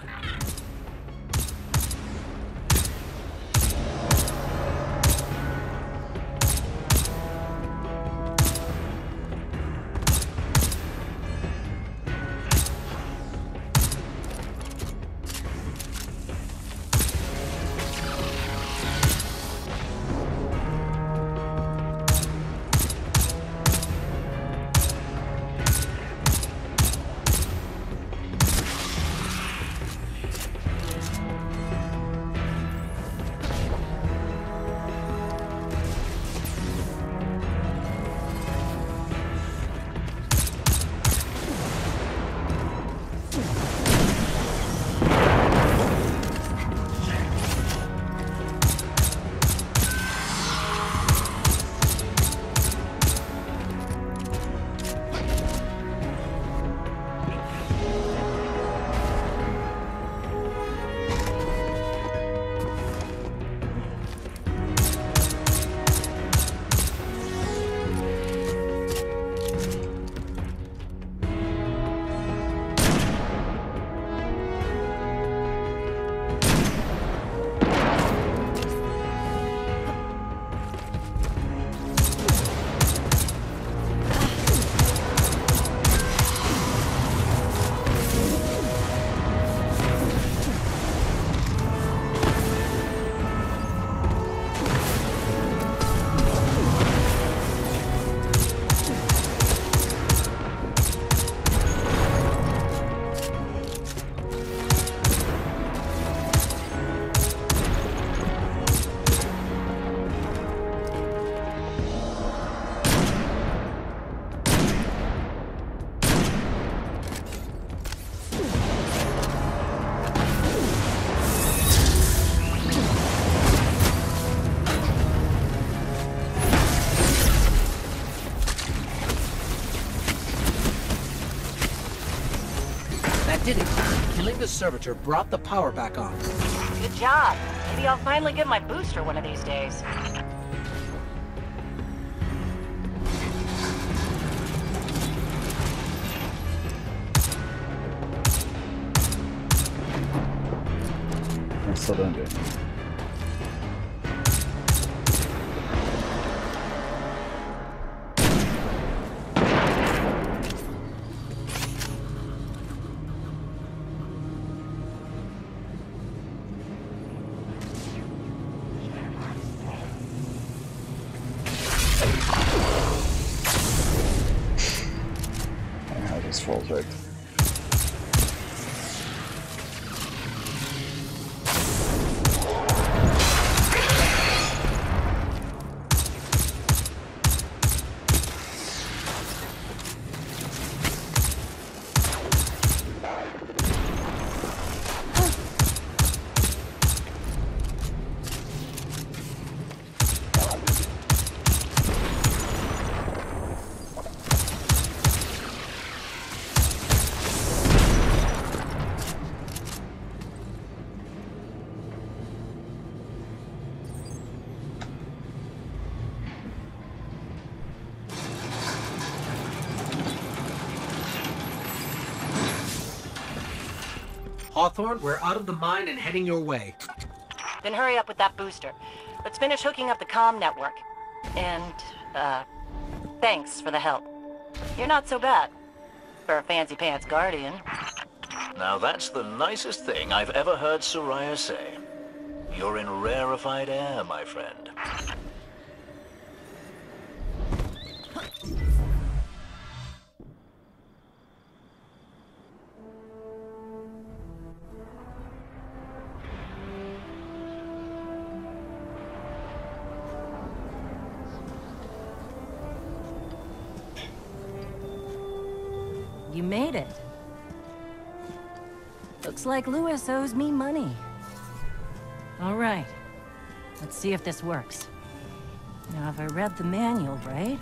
Did it. Killing the servitor brought the power back on. Good job. Maybe I'll finally get my booster one of these days. I still don't do it. Perfect. Hawthorne, we're out of the mine and heading your way. Then hurry up with that booster. Let's finish hooking up the comm network. And, thanks for the help. You're not so bad. For a fancy pants guardian. Now that's the nicest thing I've ever heard Soraya say. You're in rarefied air, my friend. You made it. Looks like Lewis owes me money. All right. Let's see if this works. Now, if I read the manual right...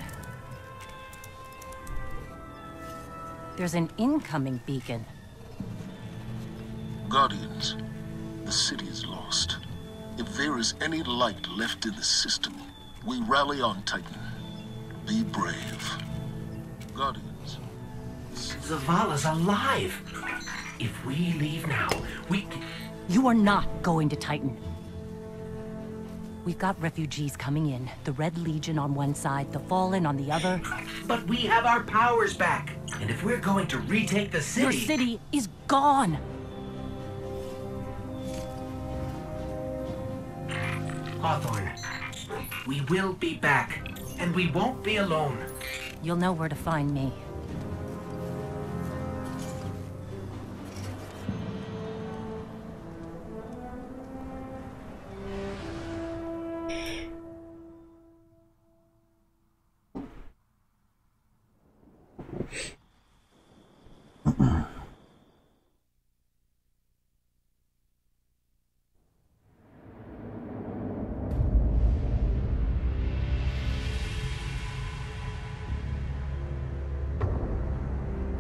There's an incoming beacon. Guardians, the city is lost. If there is any light left in the system, we rally on Titan. Be brave. Guardians. Zavala's alive! If we leave now, we can... You are not going to Titan. We've got refugees coming in. The Red Legion on one side, the Fallen on the other. But we have our powers back. And if we're going to retake the city... Your city is gone! Hawthorne, we will be back. And we won't be alone. You'll know where to find me.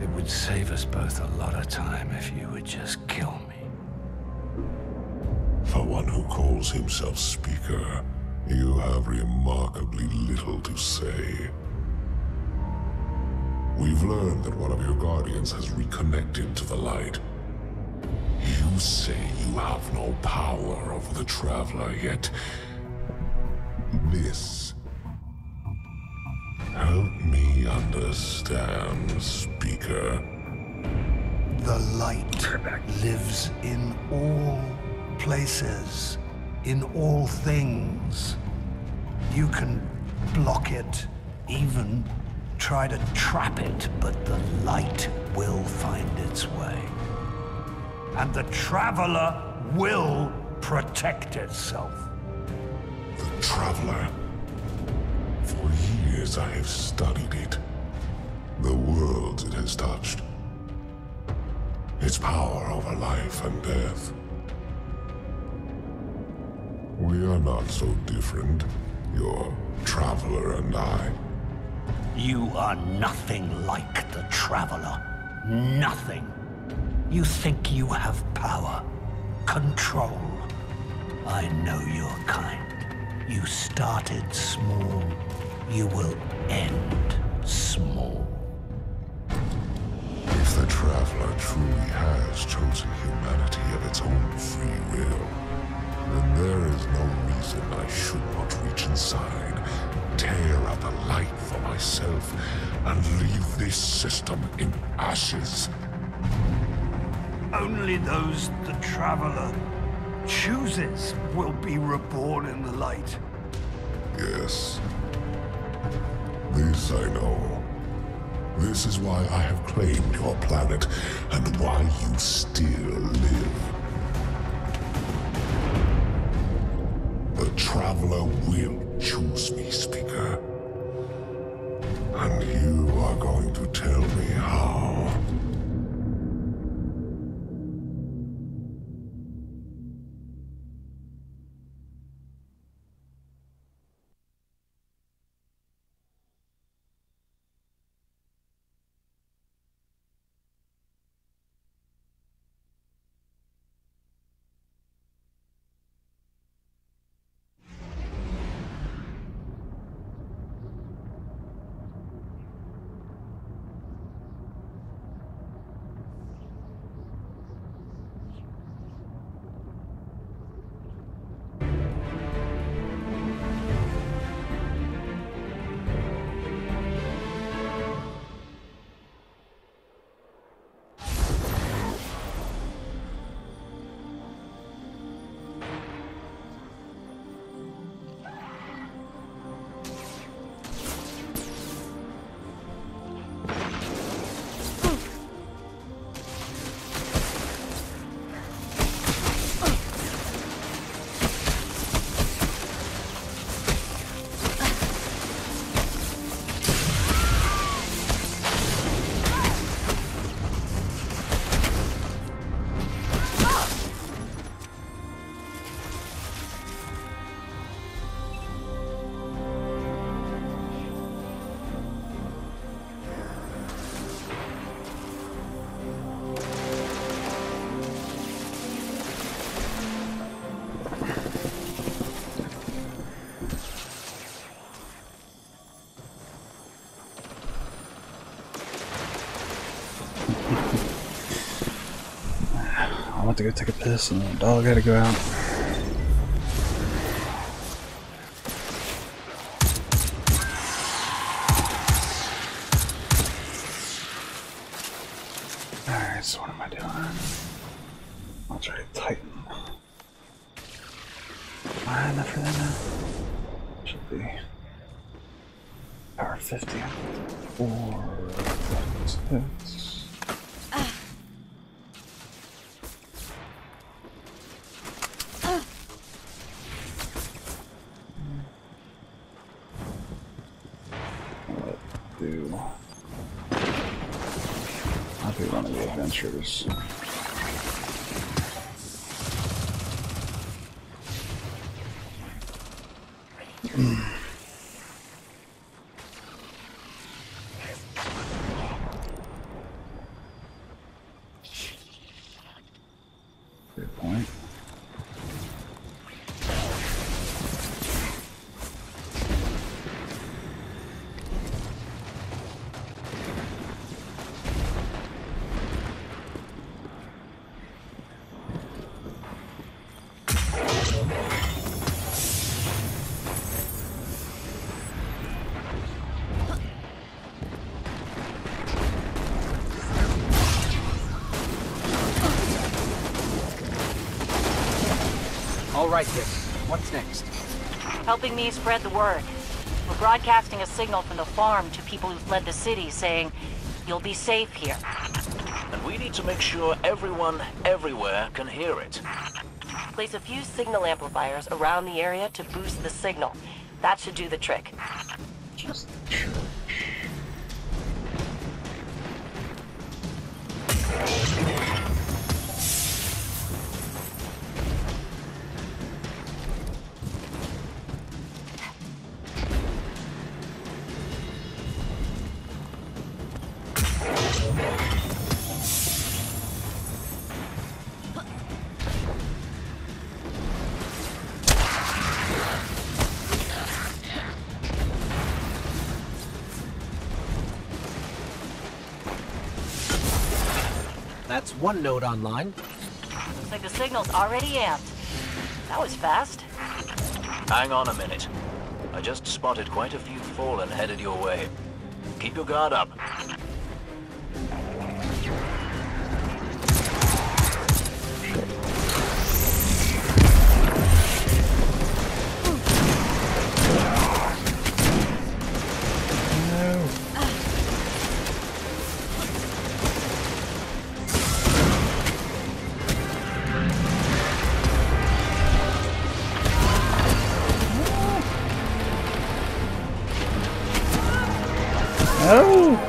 It would save us both a lot of time if you would just kill me. For one who calls himself Speaker, you have remarkably little to say. We've learned that one of your Guardians has reconnected to the light. You say you have no power over the Traveler, yet... this... help me understand, Speaker. The light lives in all places, in all things. You can block it, even try to trap it, but the light will find its way. And the Traveler will protect itself. The Traveler? For years I have studied it. The worlds it has touched. Its power over life and death. We are not so different, your Traveler and I. You are nothing like the Traveler. Nothing. You think you have power, control. I know your kind. You started small. You will end small. If the Traveler truly has chosen humanity of its own free will, then there is no reason I should not reach inside, tear out the light for myself, and leave this system in ashes. Only those the Traveler chooses will be reborn in the light. Yes. This I know. This is why I have claimed your planet, and why you still live. The Traveler will choose me, Speaker. And you are going to tell me how. went to go take a piss and the dog had to go out. Alright, so what am I doing? I'll try to tighten. Am I enough for that now? Should be. Power 50. 4, 6. I'll do one of the adventures. Good point. All right, Dick. What's next? Helping me spread the word. We're broadcasting a signal from the farm to people who fled the city saying, you'll be safe here. And we need to make sure everyone, everywhere, can hear it. Place a few signal amplifiers around the area to boost the signal. That should do the trick. That's one node online. Looks like the signal's already amped. That was fast. Hang on a minute. I just spotted quite a few fallen headed your way. Keep your guard up. No!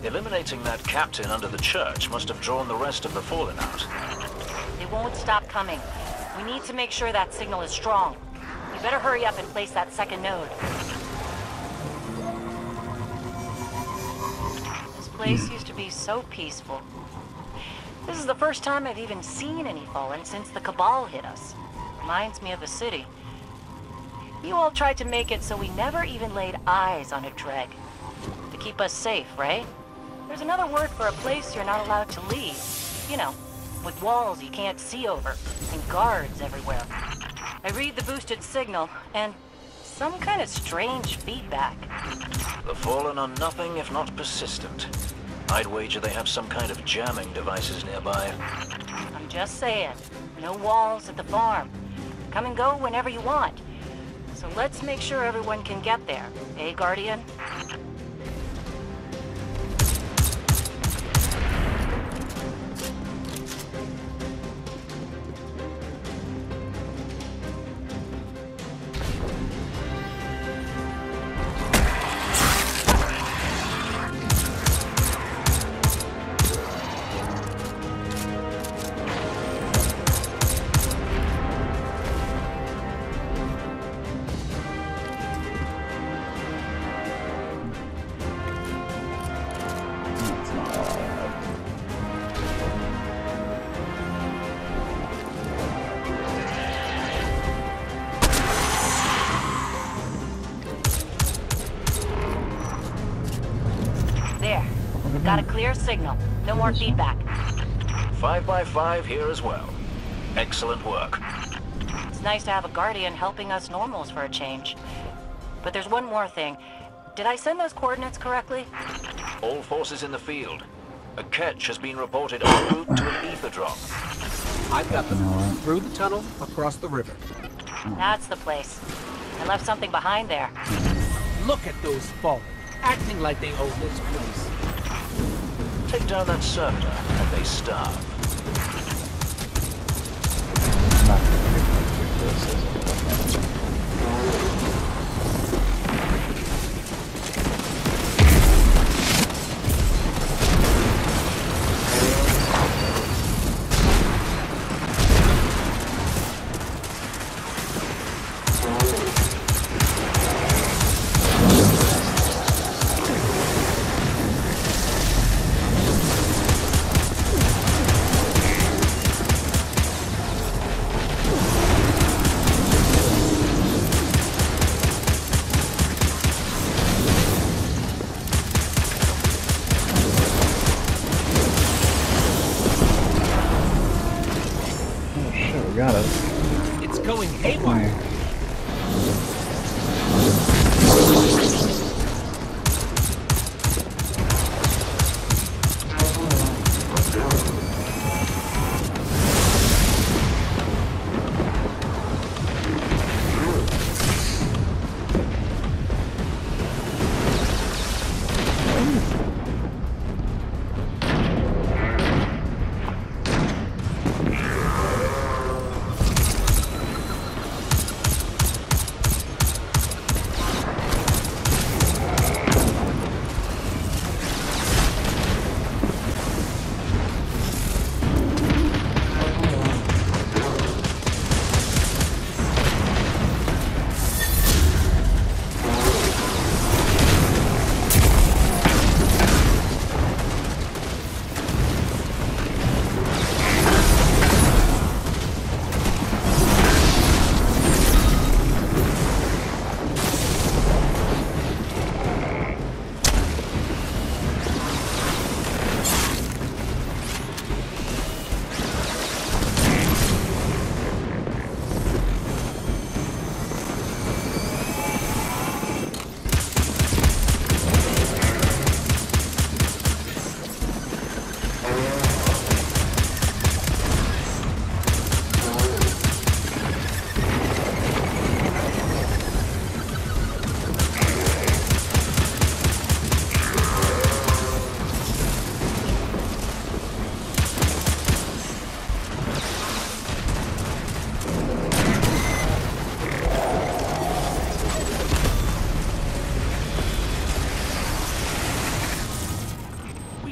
Eliminating that captain under the church must have drawn the rest of the fallen out. They won't stop coming. We need to make sure that signal is strong. You better hurry up and place that second node. This place used to be so peaceful. This is the first time I've even seen any fallen since the Cabal hit us. Reminds me of the city. You all tried to make it so we never even laid eyes on a Dreg. To keep us safe, right? There's another word for a place you're not allowed to leave. You know, with walls you can't see over, and guards everywhere. I read the boosted signal, and some kind of strange feedback. The Fallen are nothing if not persistent. I'd wager they have some kind of jamming devices nearby. I'm just saying, no walls at the farm. Come and go whenever you want. So let's make sure everyone can get there, eh, Guardian? There. Got a clear signal. No more feedback. 5x5 here as well. Excellent work. It's nice to have a Guardian helping us normals for a change. But there's one more thing. Did I send those coordinates correctly? All forces in the field. A catch has been reported en route to an ether drop. I've got them through the tunnel, across the river. That's the place. I left something behind there. Look at those Fallen, acting like they own this place. Take down that servitor, and they starve. Got it. It's going haywire.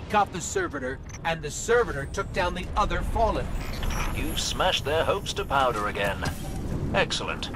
Got the servitor, and the servitor took down the other Fallen. You've smashed their hopes to powder again. Excellent.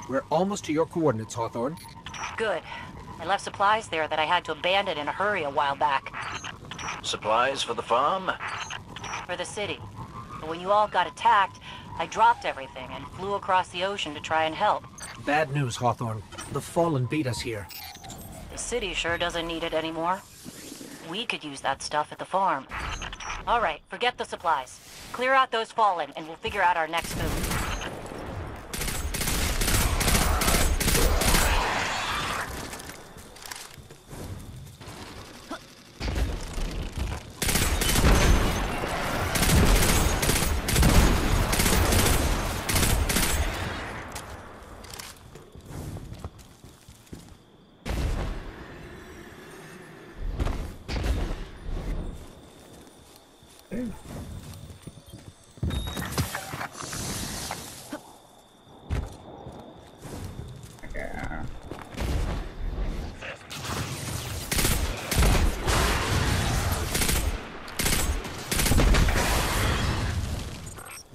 We're almost to your coordinates, Hawthorne. Good. I left supplies there that I had to abandon in a hurry a while back. Supplies for the farm? For the city. But when you all got attacked, I dropped everything and flew across the ocean to try and help. Bad news, Hawthorne. The Fallen beat us here. The city sure doesn't need it anymore. We could use that stuff at the farm. All right, forget the supplies. Clear out those Fallen, and we'll figure out our next move.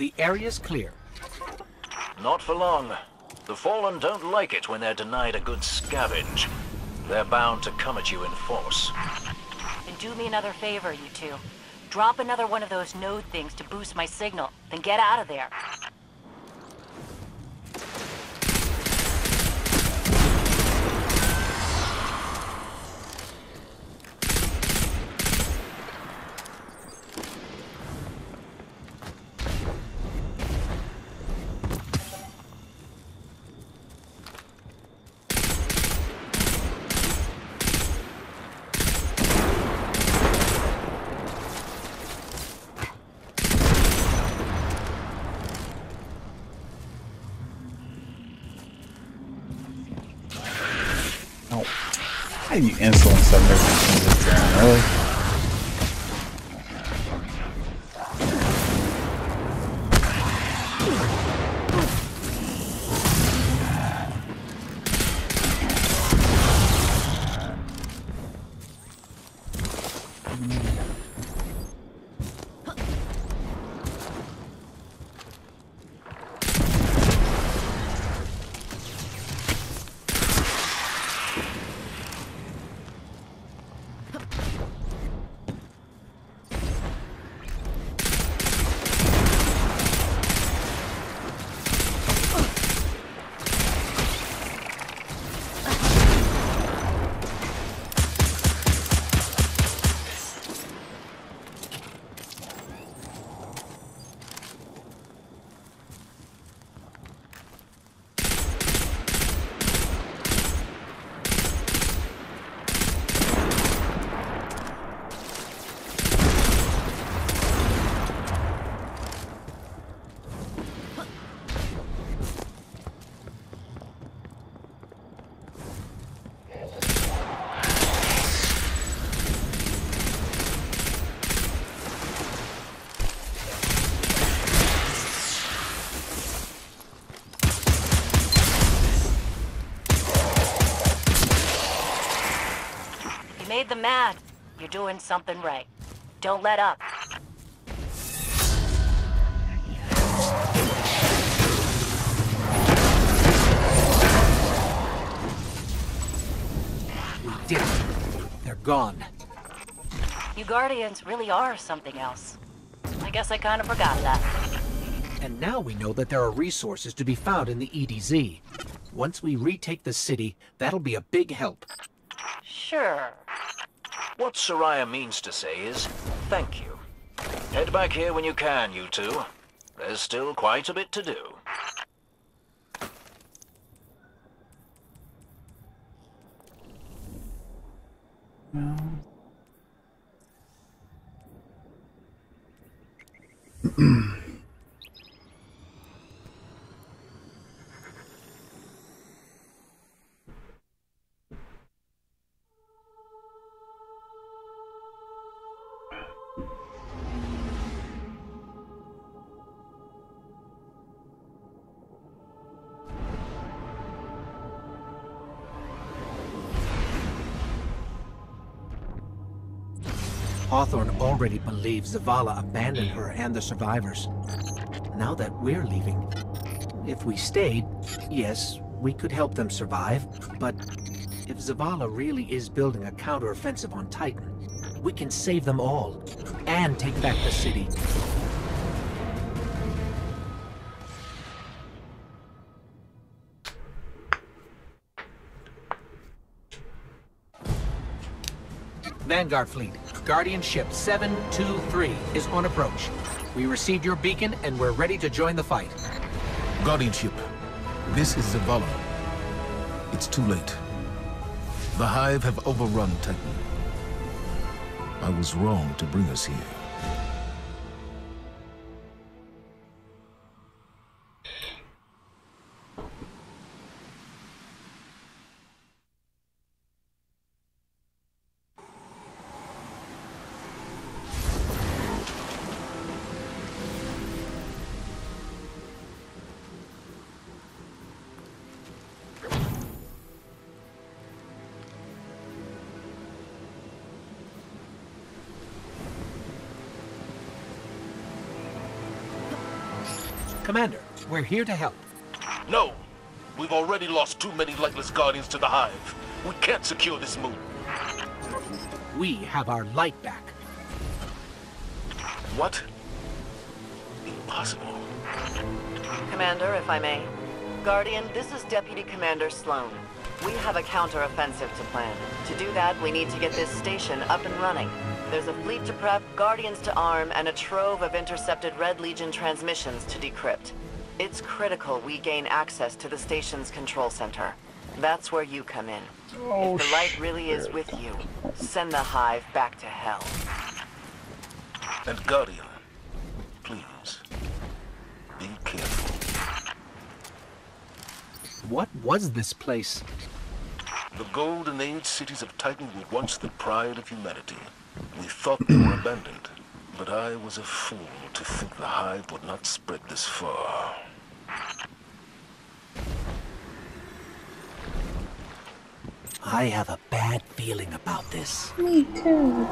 The area's clear. Not for long. The Fallen don't like it when they're denied a good scavenge. They're bound to come at you in force. Then do me another favor, you two. Drop another one of those node things to boost my signal, then get out of there. How do you instantly send everything to this ground, really? Made them mad. You're doing something right. Don't let up. We did it. They're gone. You Guardians really are something else. I guess I kind of forgot that. And now we know that there are resources to be found in the EDZ. Once we retake the city, that'll be a big help. Sure. What Soraya means to say is, thank you. Head back here when you can, you two. There's still quite a bit to do. Hawthorne already believes Zavala abandoned her and the survivors. Now that we're leaving, if we stayed, yes, we could help them survive, but if Zavala really is building a counteroffensive on Titan, we can save them all, and take back the city. Vanguard Fleet, Guardian Ship 723 is on approach. We received your beacon and we're ready to join the fight. Guardian Ship, this is Zavala. It's too late. The Hive have overrun Titan. I was wrong to bring us here. Commander, we're here to help. No. We've already lost too many lightless Guardians to the Hive. We can't secure this moon. We have our light back. What? Impossible. Commander, if I may. Guardian, this is Deputy Commander Sloan. We have a counter-offensive to plan. To do that, we need to get this station up and running. There's a fleet to prep, Guardians to arm, and a trove of intercepted Red Legion transmissions to decrypt. It's critical we gain access to the station's control center. That's where you come in. Oh, if the light really is with you, send the Hive back to hell. And Guardian, please, be careful. What was this place? The Golden Age cities of Titan were once the pride of humanity. We thought they were abandoned, but I was a fool to think the Hive would not spread this far. I have a bad feeling about this. Me too.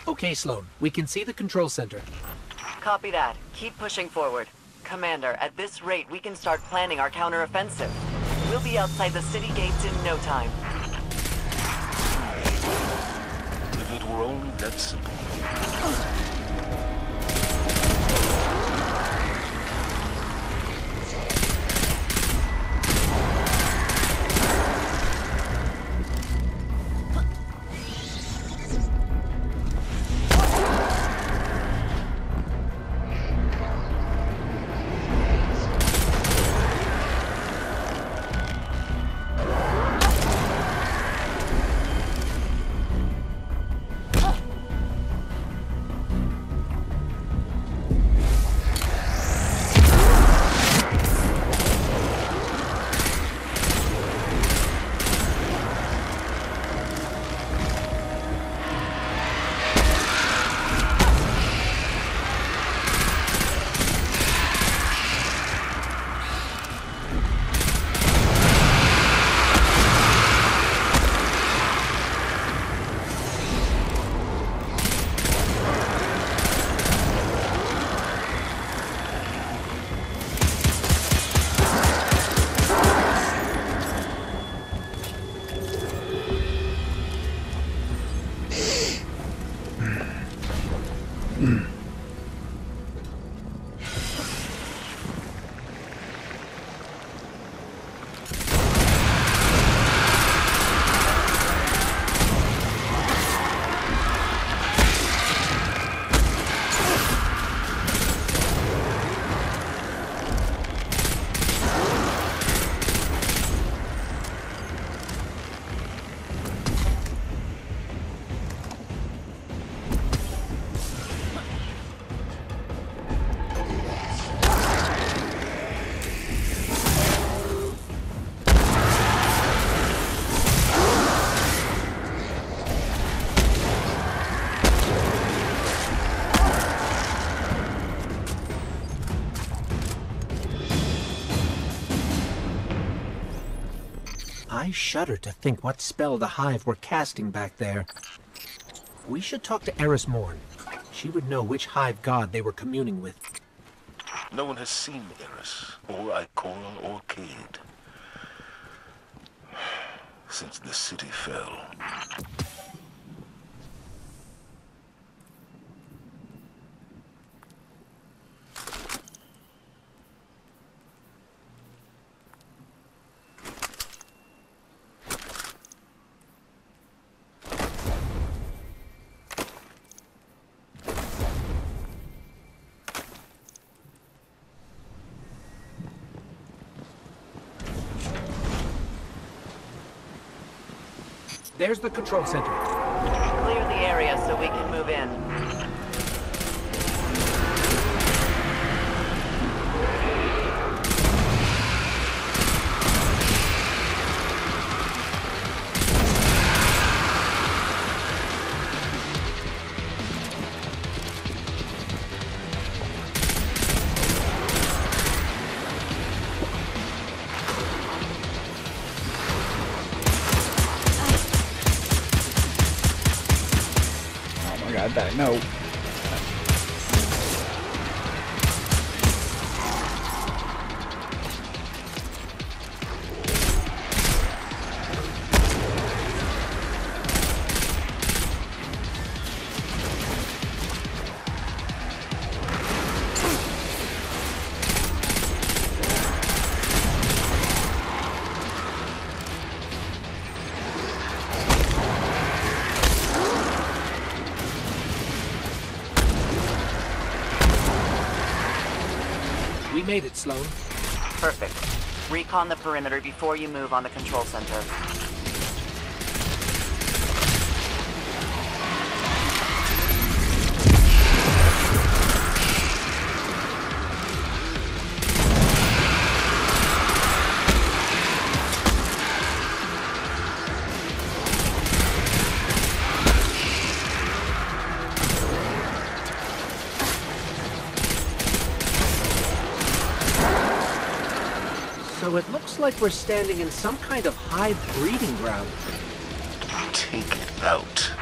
Okay, Sloan. We can see the control center. Copy that. Keep pushing forward. Commander, at this rate, we can start planning our counteroffensive. We'll be outside the city gates in no time. If it were only that simple. I shudder to think what spell the Hive were casting back there. We should talk to Eris Morn. She would know which Hive god they were communing with. No one has seen Eris, or Ikora, or Cade since the city fell. There's the control center. Clear the area so we can move in. No. We made it, Sloan. Perfect. Recon the perimeter before you move on the control center. So it looks like we're standing in some kind of hive breeding ground. Take it out.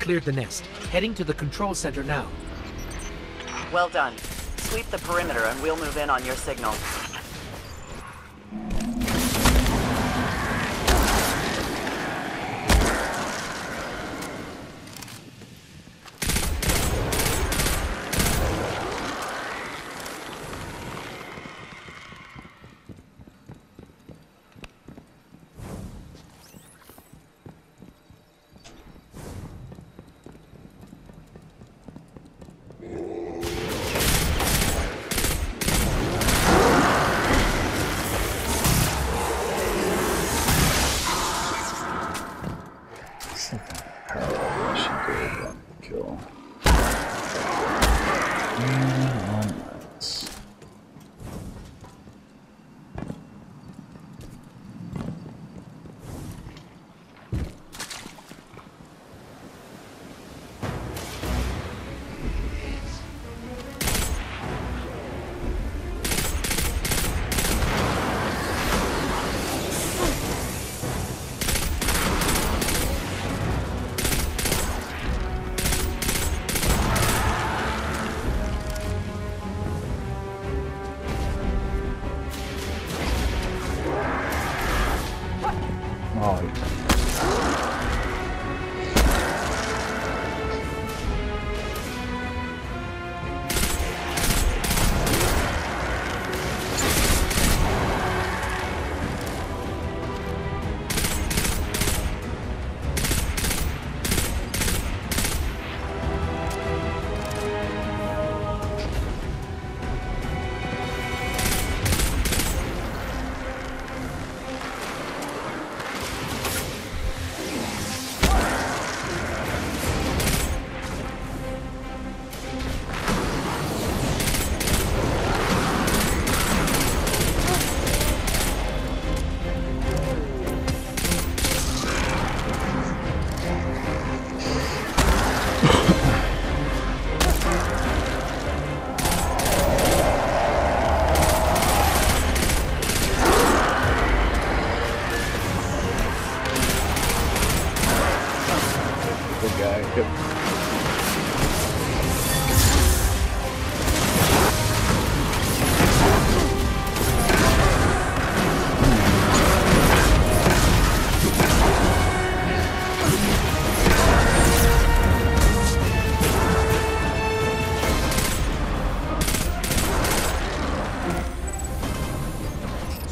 Cleared the nest. Heading to the control center now. Well done. Sweep the perimeter and we'll move in on your signal.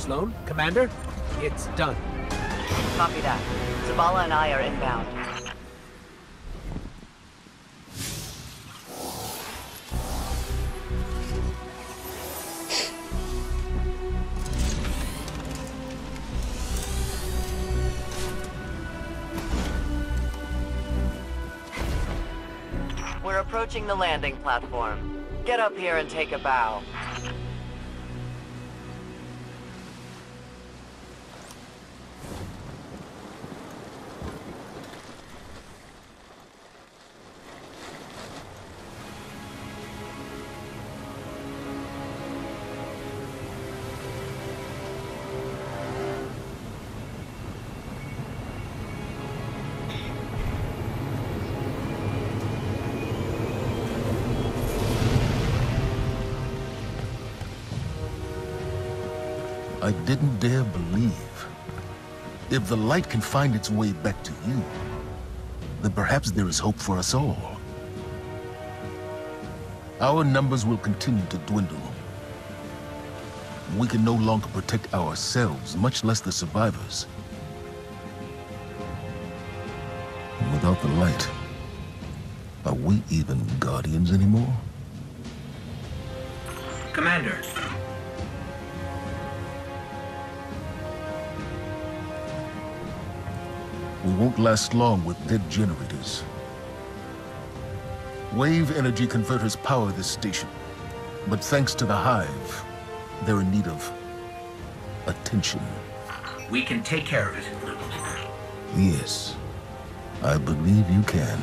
Sloan, Commander, it's done. Copy that. Zavala and I are inbound. We're approaching the landing platform. Get up here and take a bow. I didn't dare believe. If the light can find its way back to you, then perhaps there is hope for us all. Our numbers will continue to dwindle. We can no longer protect ourselves, much less the survivors. Without the light, are we even Guardians anymore? Commander. We won't last long with dead generators. Wave energy converters power this station. But thanks to the Hive, they're in need of attention. We can take care of it. Yes, I believe you can.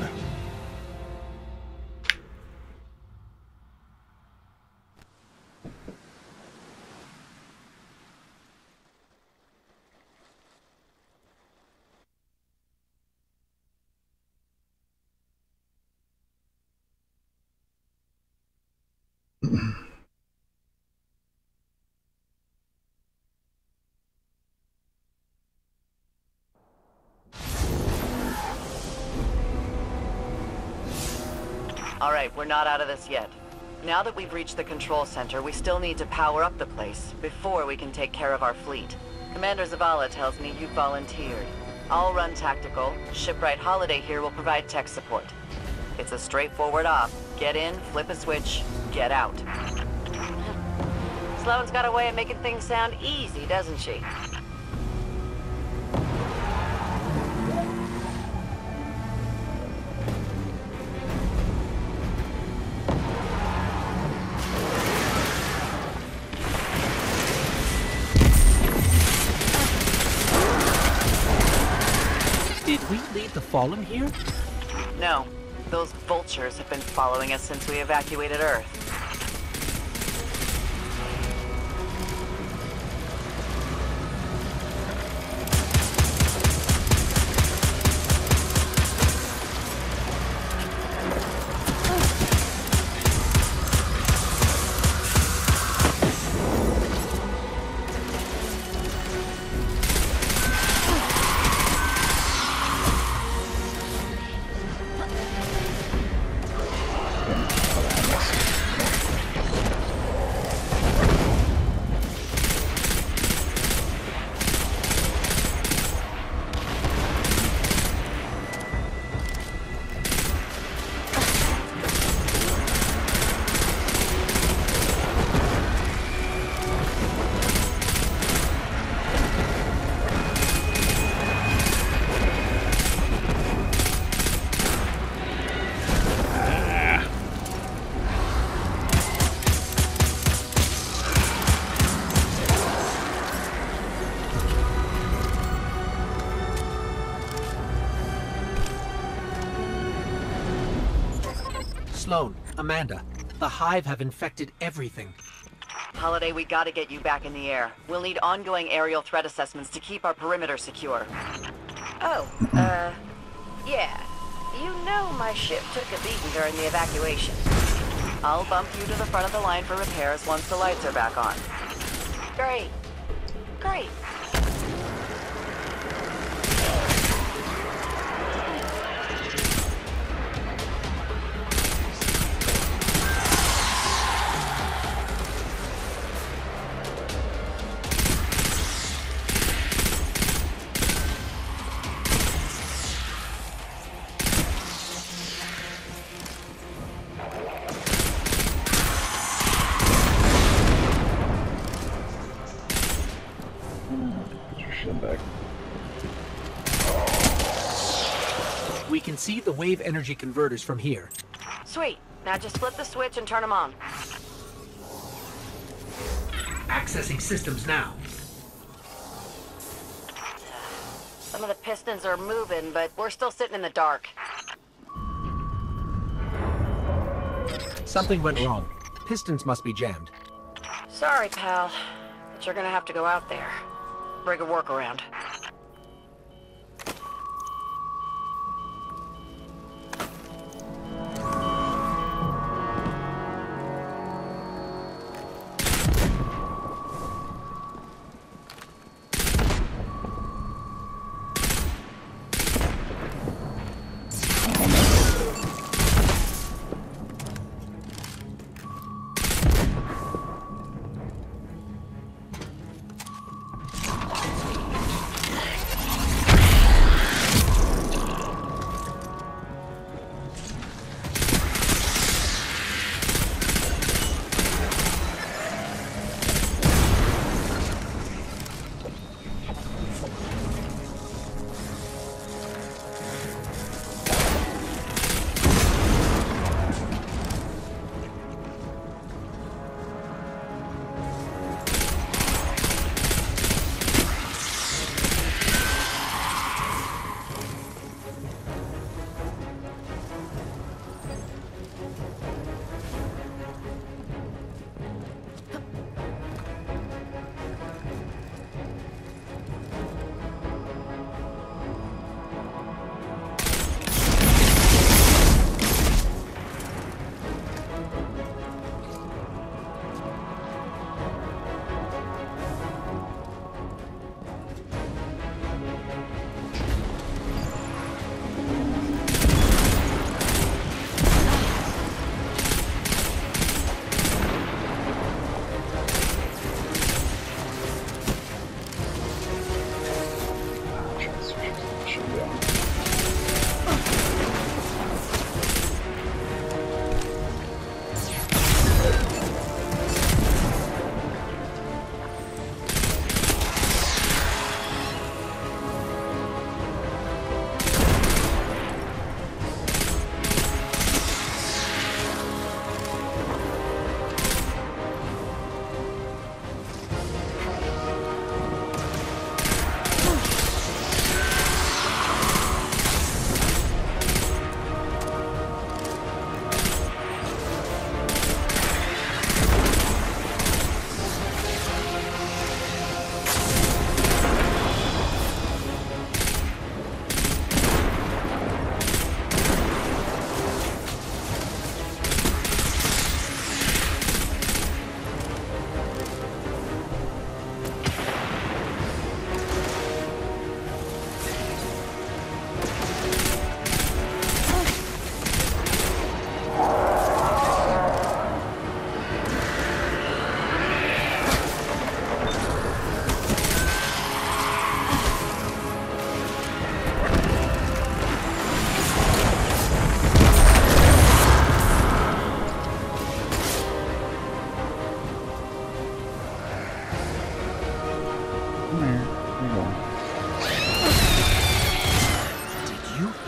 Alright, we're not out of this yet. Now that we've reached the control center, we still need to power up the place before we can take care of our fleet. Commander Zavala tells me you volunteered. I'll run tactical. Shipwright Holiday here will provide tech support. It's a straightforward op. Get in, flip a switch, get out. Sloan's got a way of making things sound easy, doesn't she? Did we leave the Fallen here? No. Those vultures have been following us since we evacuated Earth. Sloan, Amanda, the Hive have infected everything. Holiday, we gotta get you back in the air. We'll need ongoing aerial threat assessments to keep our perimeter secure. Oh, yeah. You know my ship took a beating during the evacuation. I'll bump you to the front of the line for repairs once the lights are back on. Great. Great. Get back. We can see the wave energy converters from here. Sweet. Now just flip the switch and turn them on. Accessing systems now. Some of the pistons are moving, but we're still sitting in the dark. Something went wrong. Pistons must be jammed. Sorry, pal. But you're gonna have to go out there. Bring a workaround.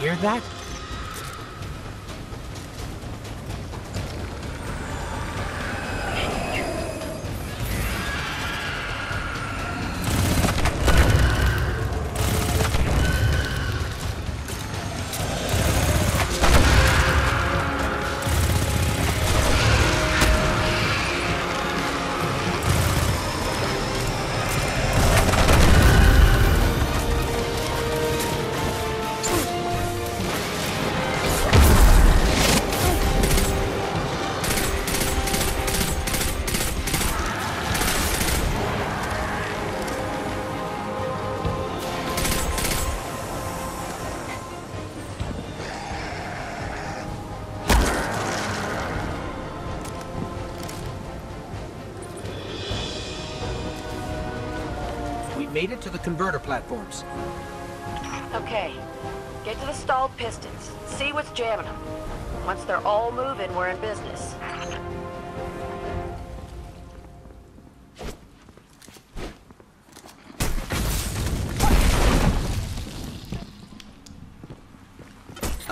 Hear that? Made it to the converter platforms. Okay. Get to the stalled pistons. See what's jamming them. Once they're all moving, we're in business.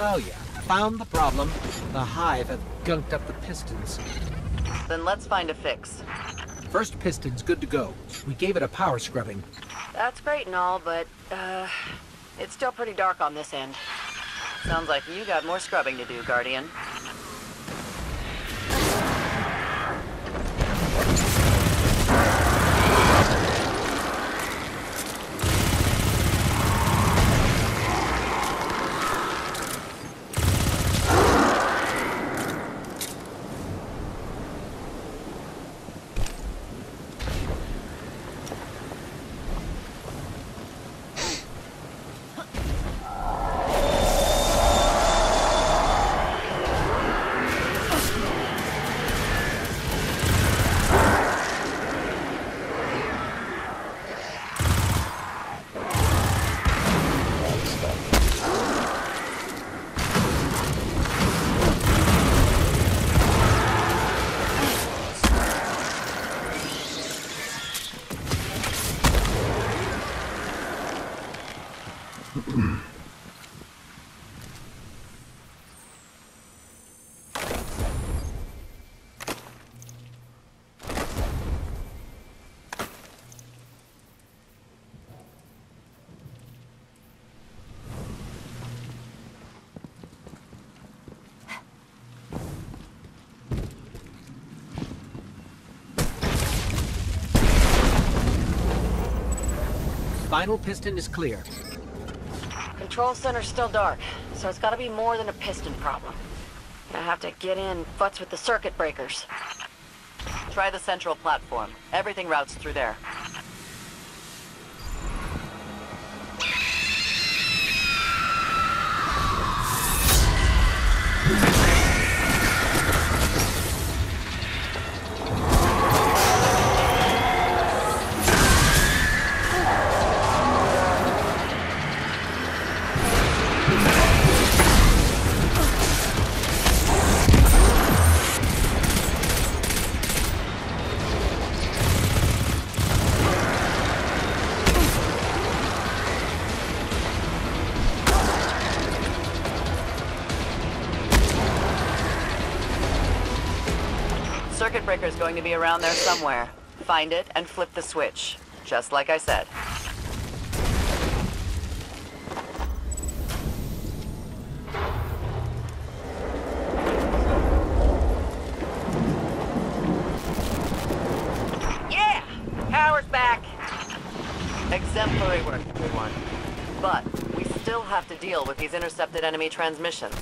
Oh yeah, found the problem. The Hive have gunked up the pistons. Then let's find a fix. First piston's good to go. We gave it a power scrubbing. That's great and all, but, it's still pretty dark on this end. Sounds like you got more scrubbing to do, Guardian. Final piston is clear. Control center's still dark, so it's gotta be more than a piston problem. I have to get in, futz with the circuit breakers. Try the central platform. Everything routes through there. Circuit breaker's going to be around there somewhere. Find it and flip the switch. Just like I said. Yeah! Power's back! Exemplary work, everyone. But we still have to deal with these intercepted enemy transmissions.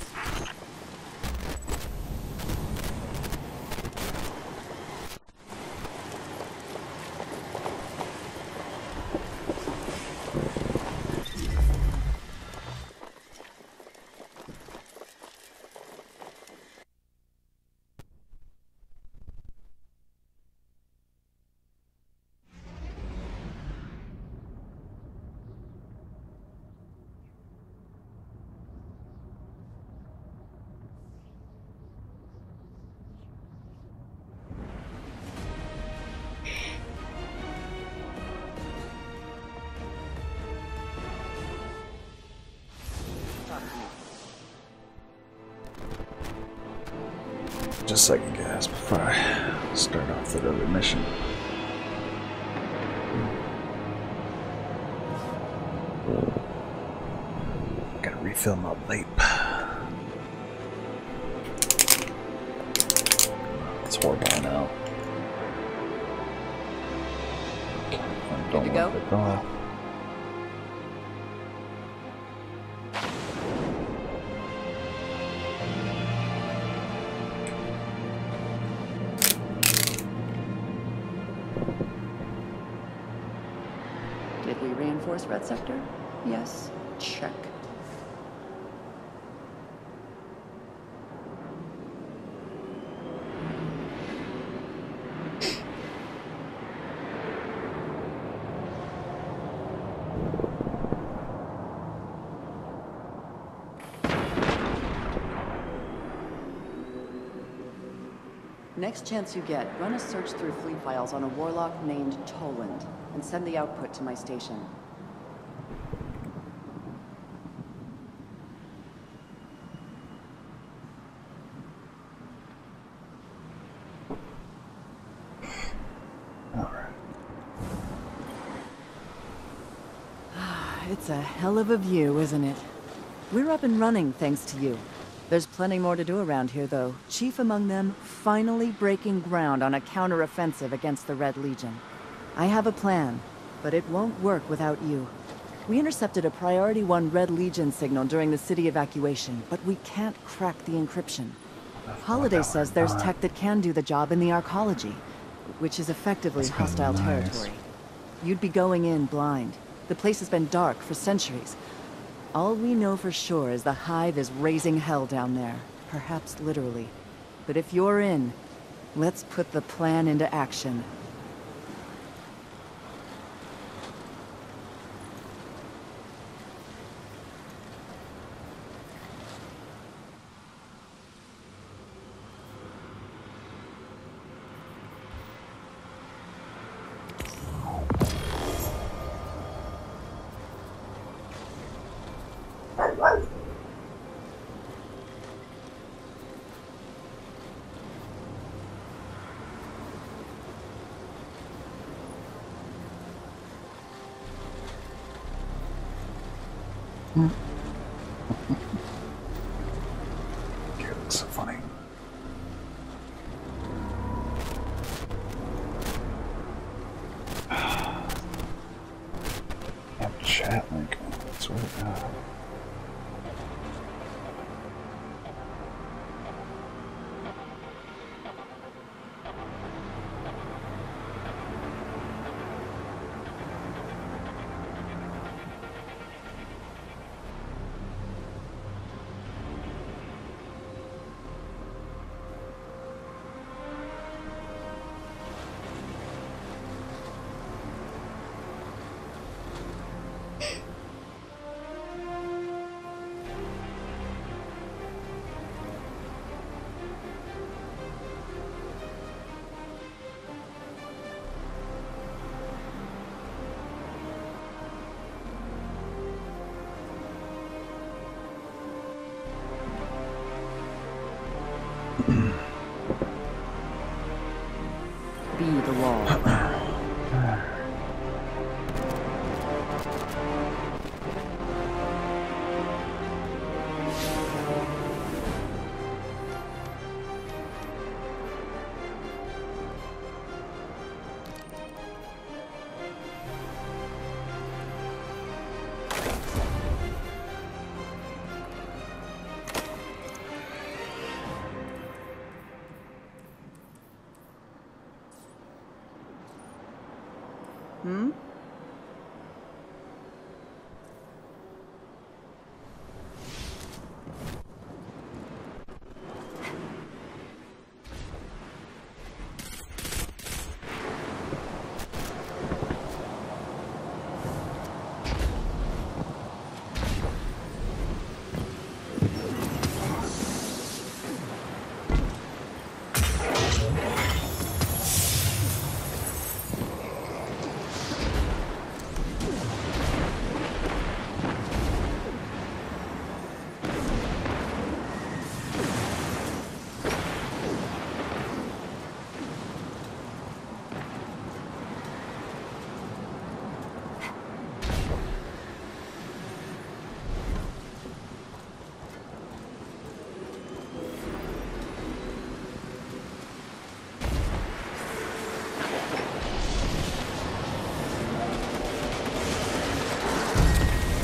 Just second gas before I start off the other mission. Gotta refill my vape. It's horrible now. I don't want to go. Reinforce red sector? Yes. Check. Next chance you get, run a search through fleet files on a Warlock named Toland, and send the output to my station. It's a hell of a view, isn't it? We're up and running thanks to you. There's plenty more to do around here, though. Chief among them, finally breaking ground on a counter-offensive against the Red Legion. I have a plan, but it won't work without you. We intercepted a Priority 1 Red Legion signal during the city evacuation, but we can't crack the encryption. Holiday says there's tech that can do the job in the arcology, which is effectively hostile territory. You'd be going in blind. The place has been dark for centuries. All we know for sure is the Hive is raising hell down there, perhaps literally. But if you're in, let's put the plan into action. It looks so funny. Have chat link. I swear to God. Be the wall. Hmm?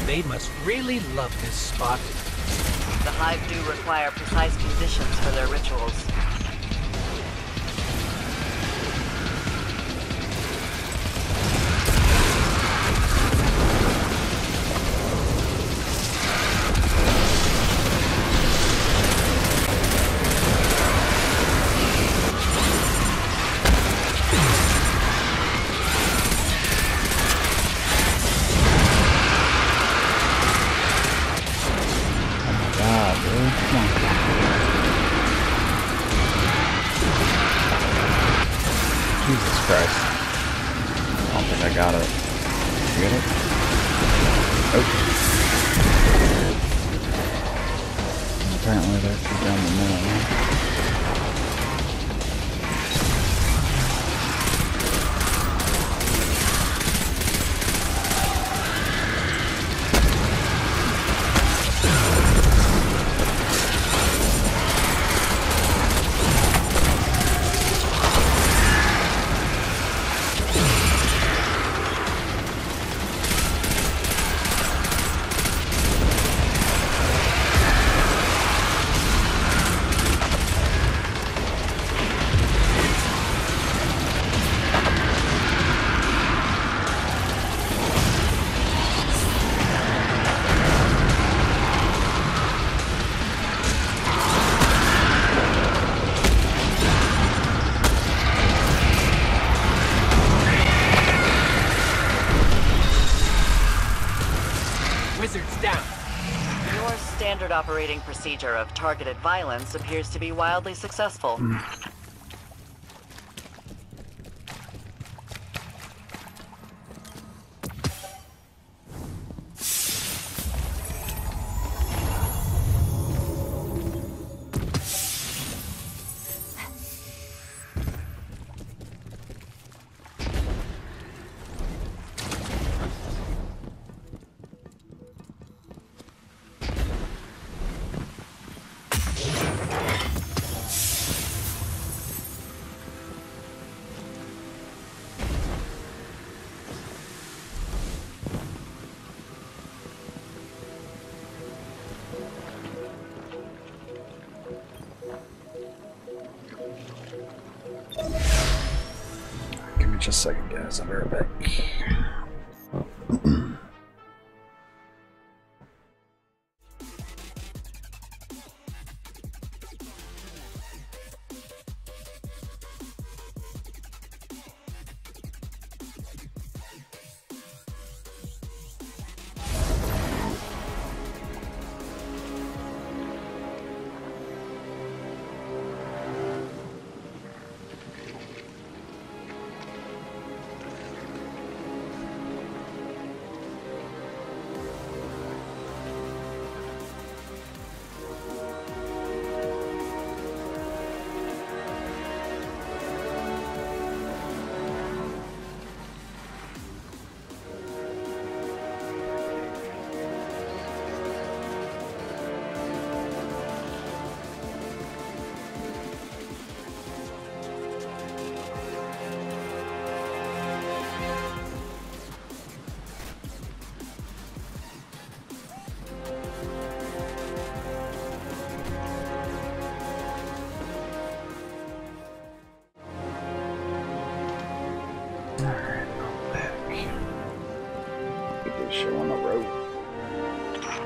They must really love this spot. The Hive do require precise conditions for their rituals. Jesus Christ. I don't think I got it. You get it? Oh. Apparently they're too down the middle. standard operating procedure of targeted violence appears to be wildly successful. Give me just a second, guys. I'll be right back.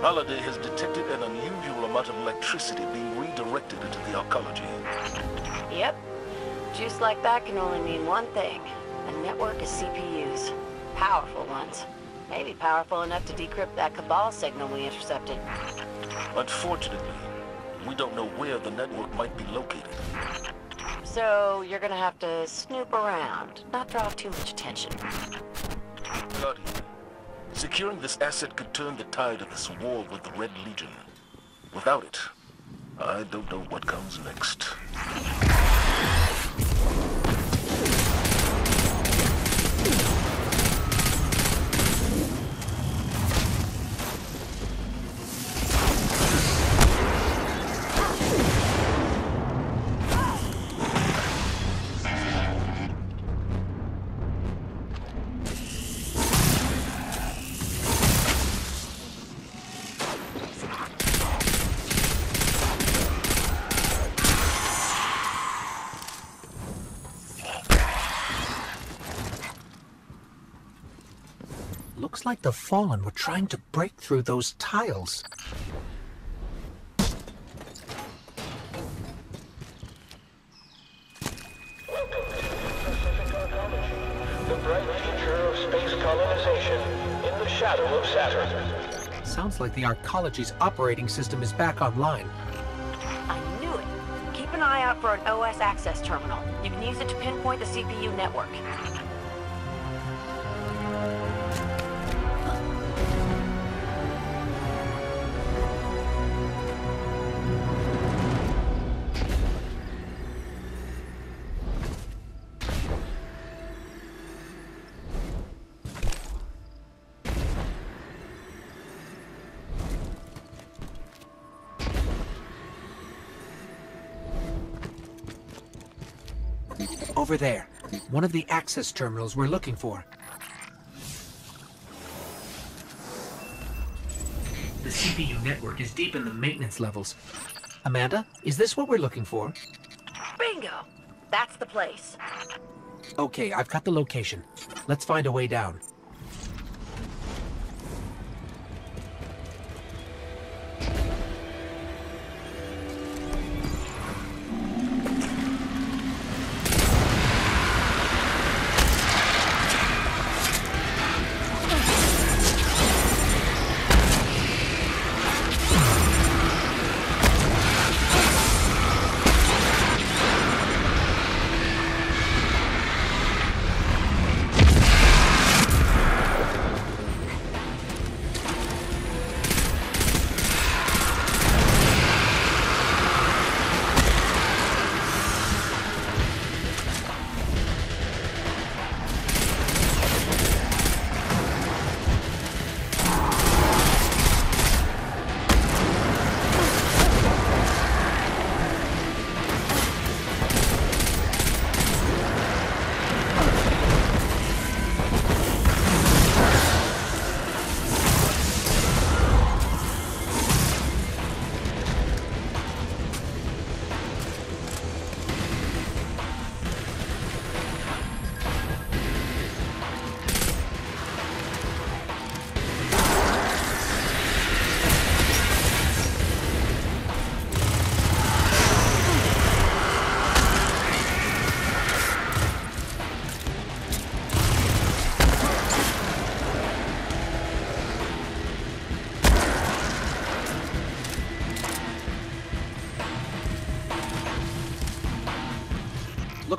Holiday has detected an unusual amount of electricity being redirected into the arcology. Yep. Juice like that can only mean one thing. A network of CPUs. Powerful ones. Maybe powerful enough to decrypt that Cabal signal we intercepted. Unfortunately, we don't know where the network might be located. So you're gonna have to snoop around, not draw too much attention. Guardian, securing this asset could turn the tide of this war with the Red Legion. Without it, I don't know what comes next. Looks like the Fallen were trying to break through those tiles. The bright future of space colonization in the shadow of Saturn. Sounds like the Arcology's operating system is back online. I knew it. Keep an eye out for an OS access terminal. You can use it to pinpoint the CPU network. Over there. One of the access terminals we're looking for. The CPU network is deep in the maintenance levels. Amanda, is this what we're looking for? Bingo! That's the place. Okay, I've got the location. Let's find a way down.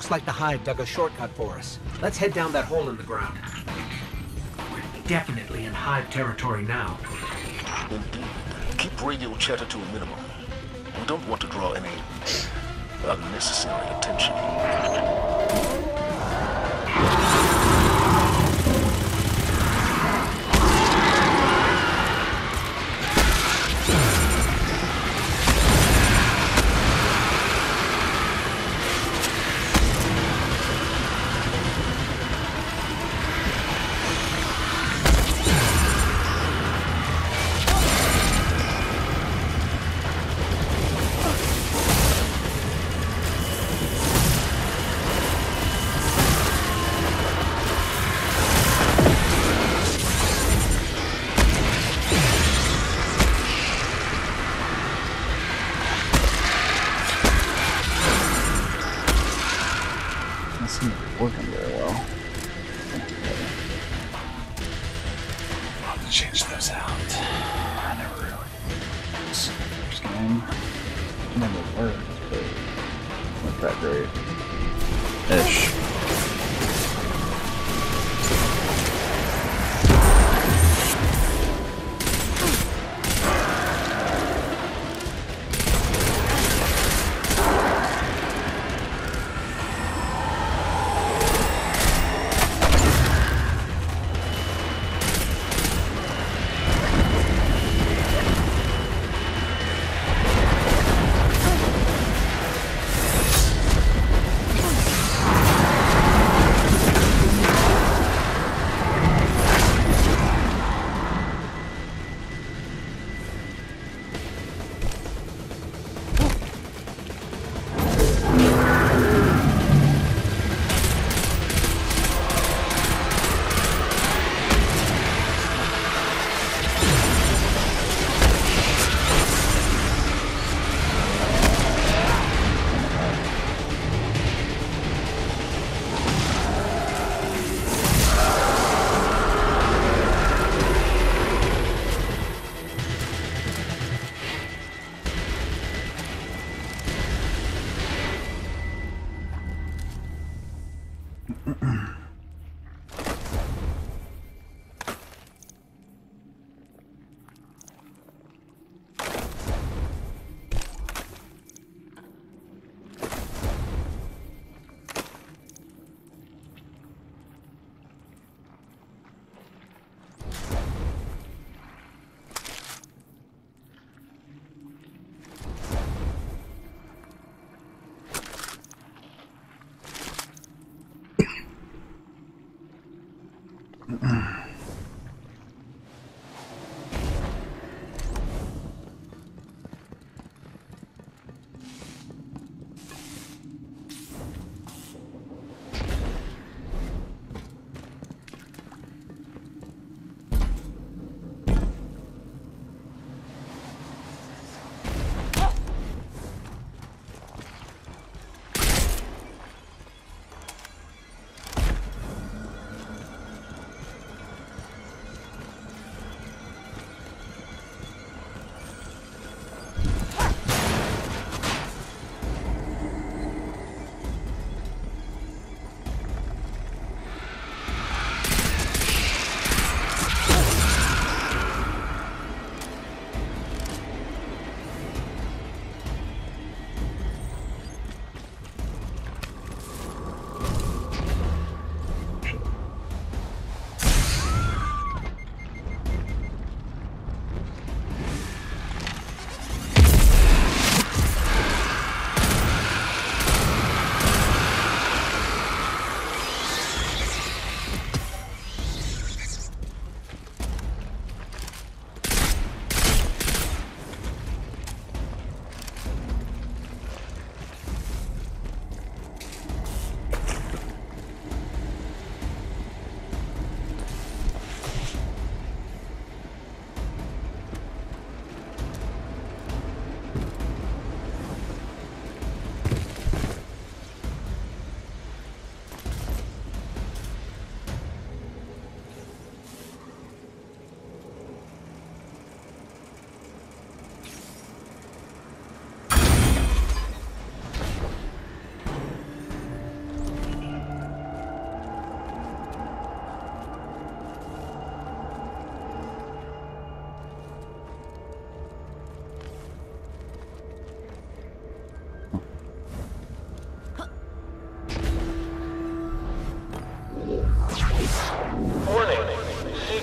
Looks like the Hive dug a shortcut for us. Let's head down that hole in the ground. We're definitely in Hive territory now. Indeed. Keep radio chatter to a minimum. We don't want to draw any unnecessary attention. Working very well. I'll have to change those out. I never really. This first game never worked, but not that great. Ish.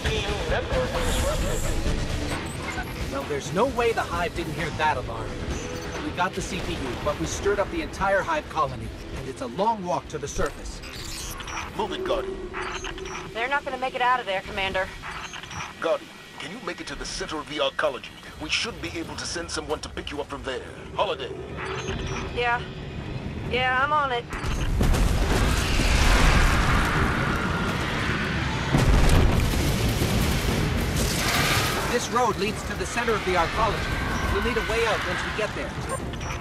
CPU network disrupted. Well, there's no way the Hive didn't hear that alarm. We got the CPU, but we stirred up the entire Hive colony, and it's a long walk to the surface. Move it, Guardian. They're not gonna make it out of there, Commander. Guardian, can you make it to the center of the arcology? We should be able to send someone to pick you up from there. Holiday. Yeah. Yeah, I'm on it. This road leads to the center of the arcology. We'll need a way out once we get there.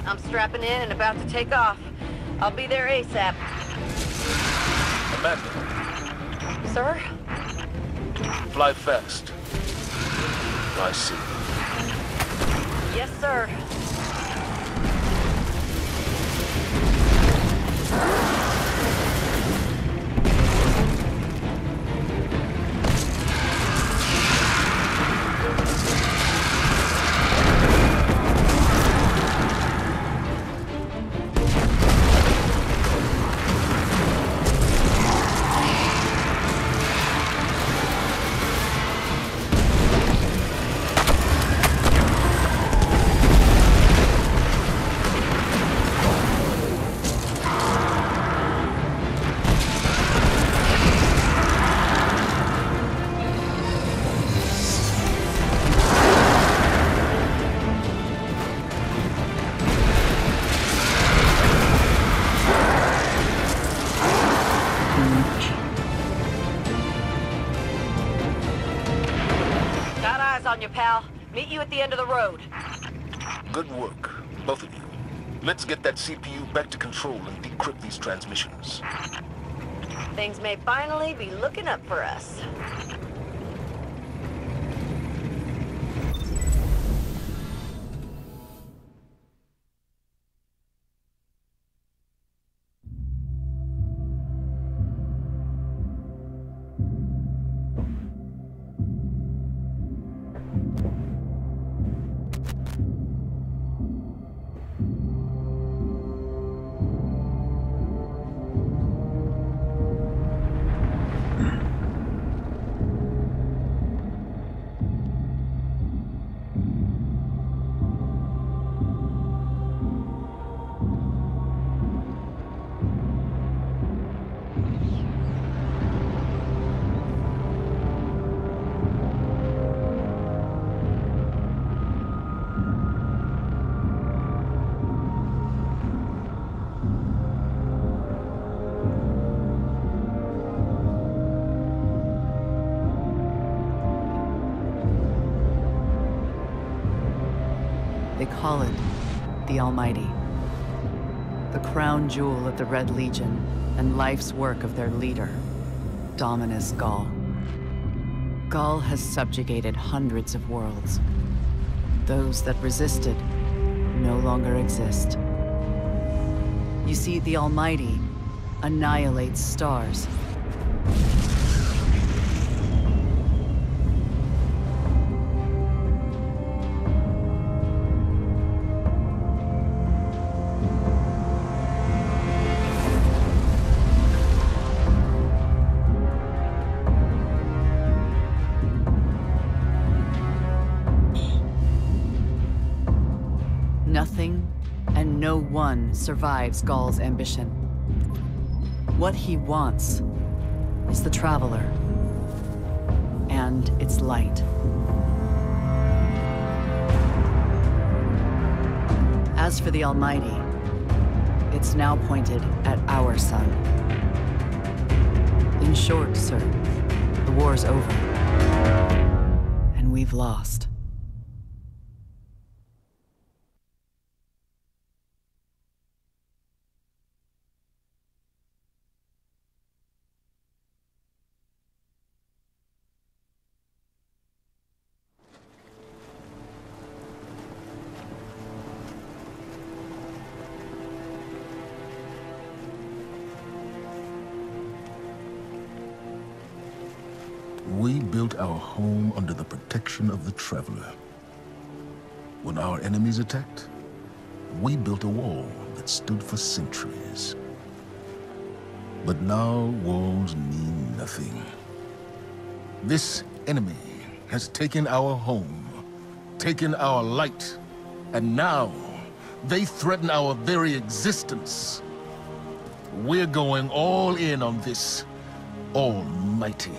I'm strapping in and about to take off. I'll be there ASAP. Amanda. Sir? Fly fast. I see. Yes, sir. On you, pal. Meet you at the end of the road. Good work, both of you. Let's get that CPU back to control and decrypt these transmissions. Things may finally be looking up for us. They call it the Almighty. The crown jewel of the Red Legion and life's work of their leader, Dominus Gaul. Gaul has subjugated hundreds of worlds. Those that resisted no longer exist. You see, the Almighty annihilates stars. Nothing and no one survives Gaul's ambition. What he wants is the Traveler and its light. As for the Almighty, it's now pointed at our sun. In short, sir, the war's over, and we've lost. We built our home under the protection of the Traveler. When our enemies attacked, we built a wall that stood for centuries. But now walls mean nothing. This enemy has taken our home, taken our light, and now they threaten our very existence. We're going all in on this almighty.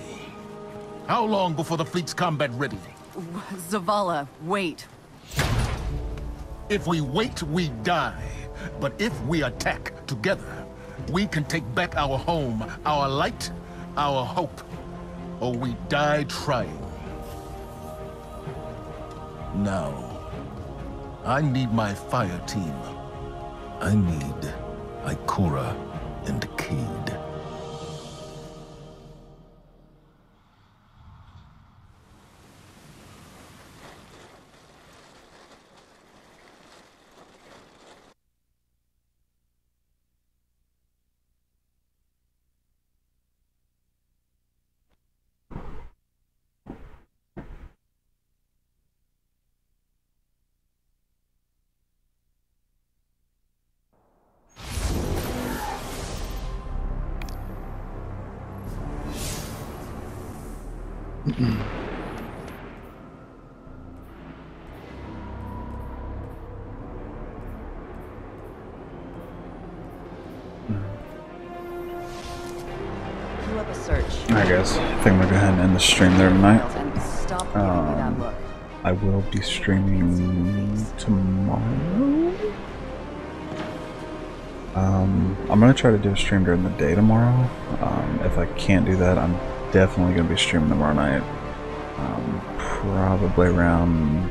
How long before the fleet's combat ready? Zavala, wait. If we wait, we die. But if we attack together, we can take back our home, our light, our hope. Or we die trying. Now, I need my fire team. I need Ikora and Cade. Queue up a search. Alright guys, I think I'm gonna go ahead and end the stream there tonight. Stop giving me that look. I will be streaming tomorrow. I'm gonna try to do a stream during the day tomorrow. If I can't do that, I'm definitely gonna be streaming tomorrow night. Probably around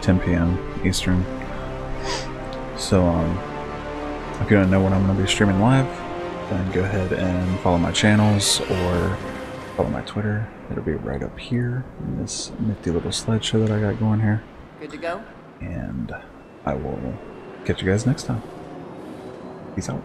10 p.m. Eastern. So, if you don't know when I'm gonna be streaming live, then go ahead and follow my channels or follow my Twitter. It'll be right up here in this nifty little slideshow that I got going here. Good to go? And I will catch you guys next time. Peace out.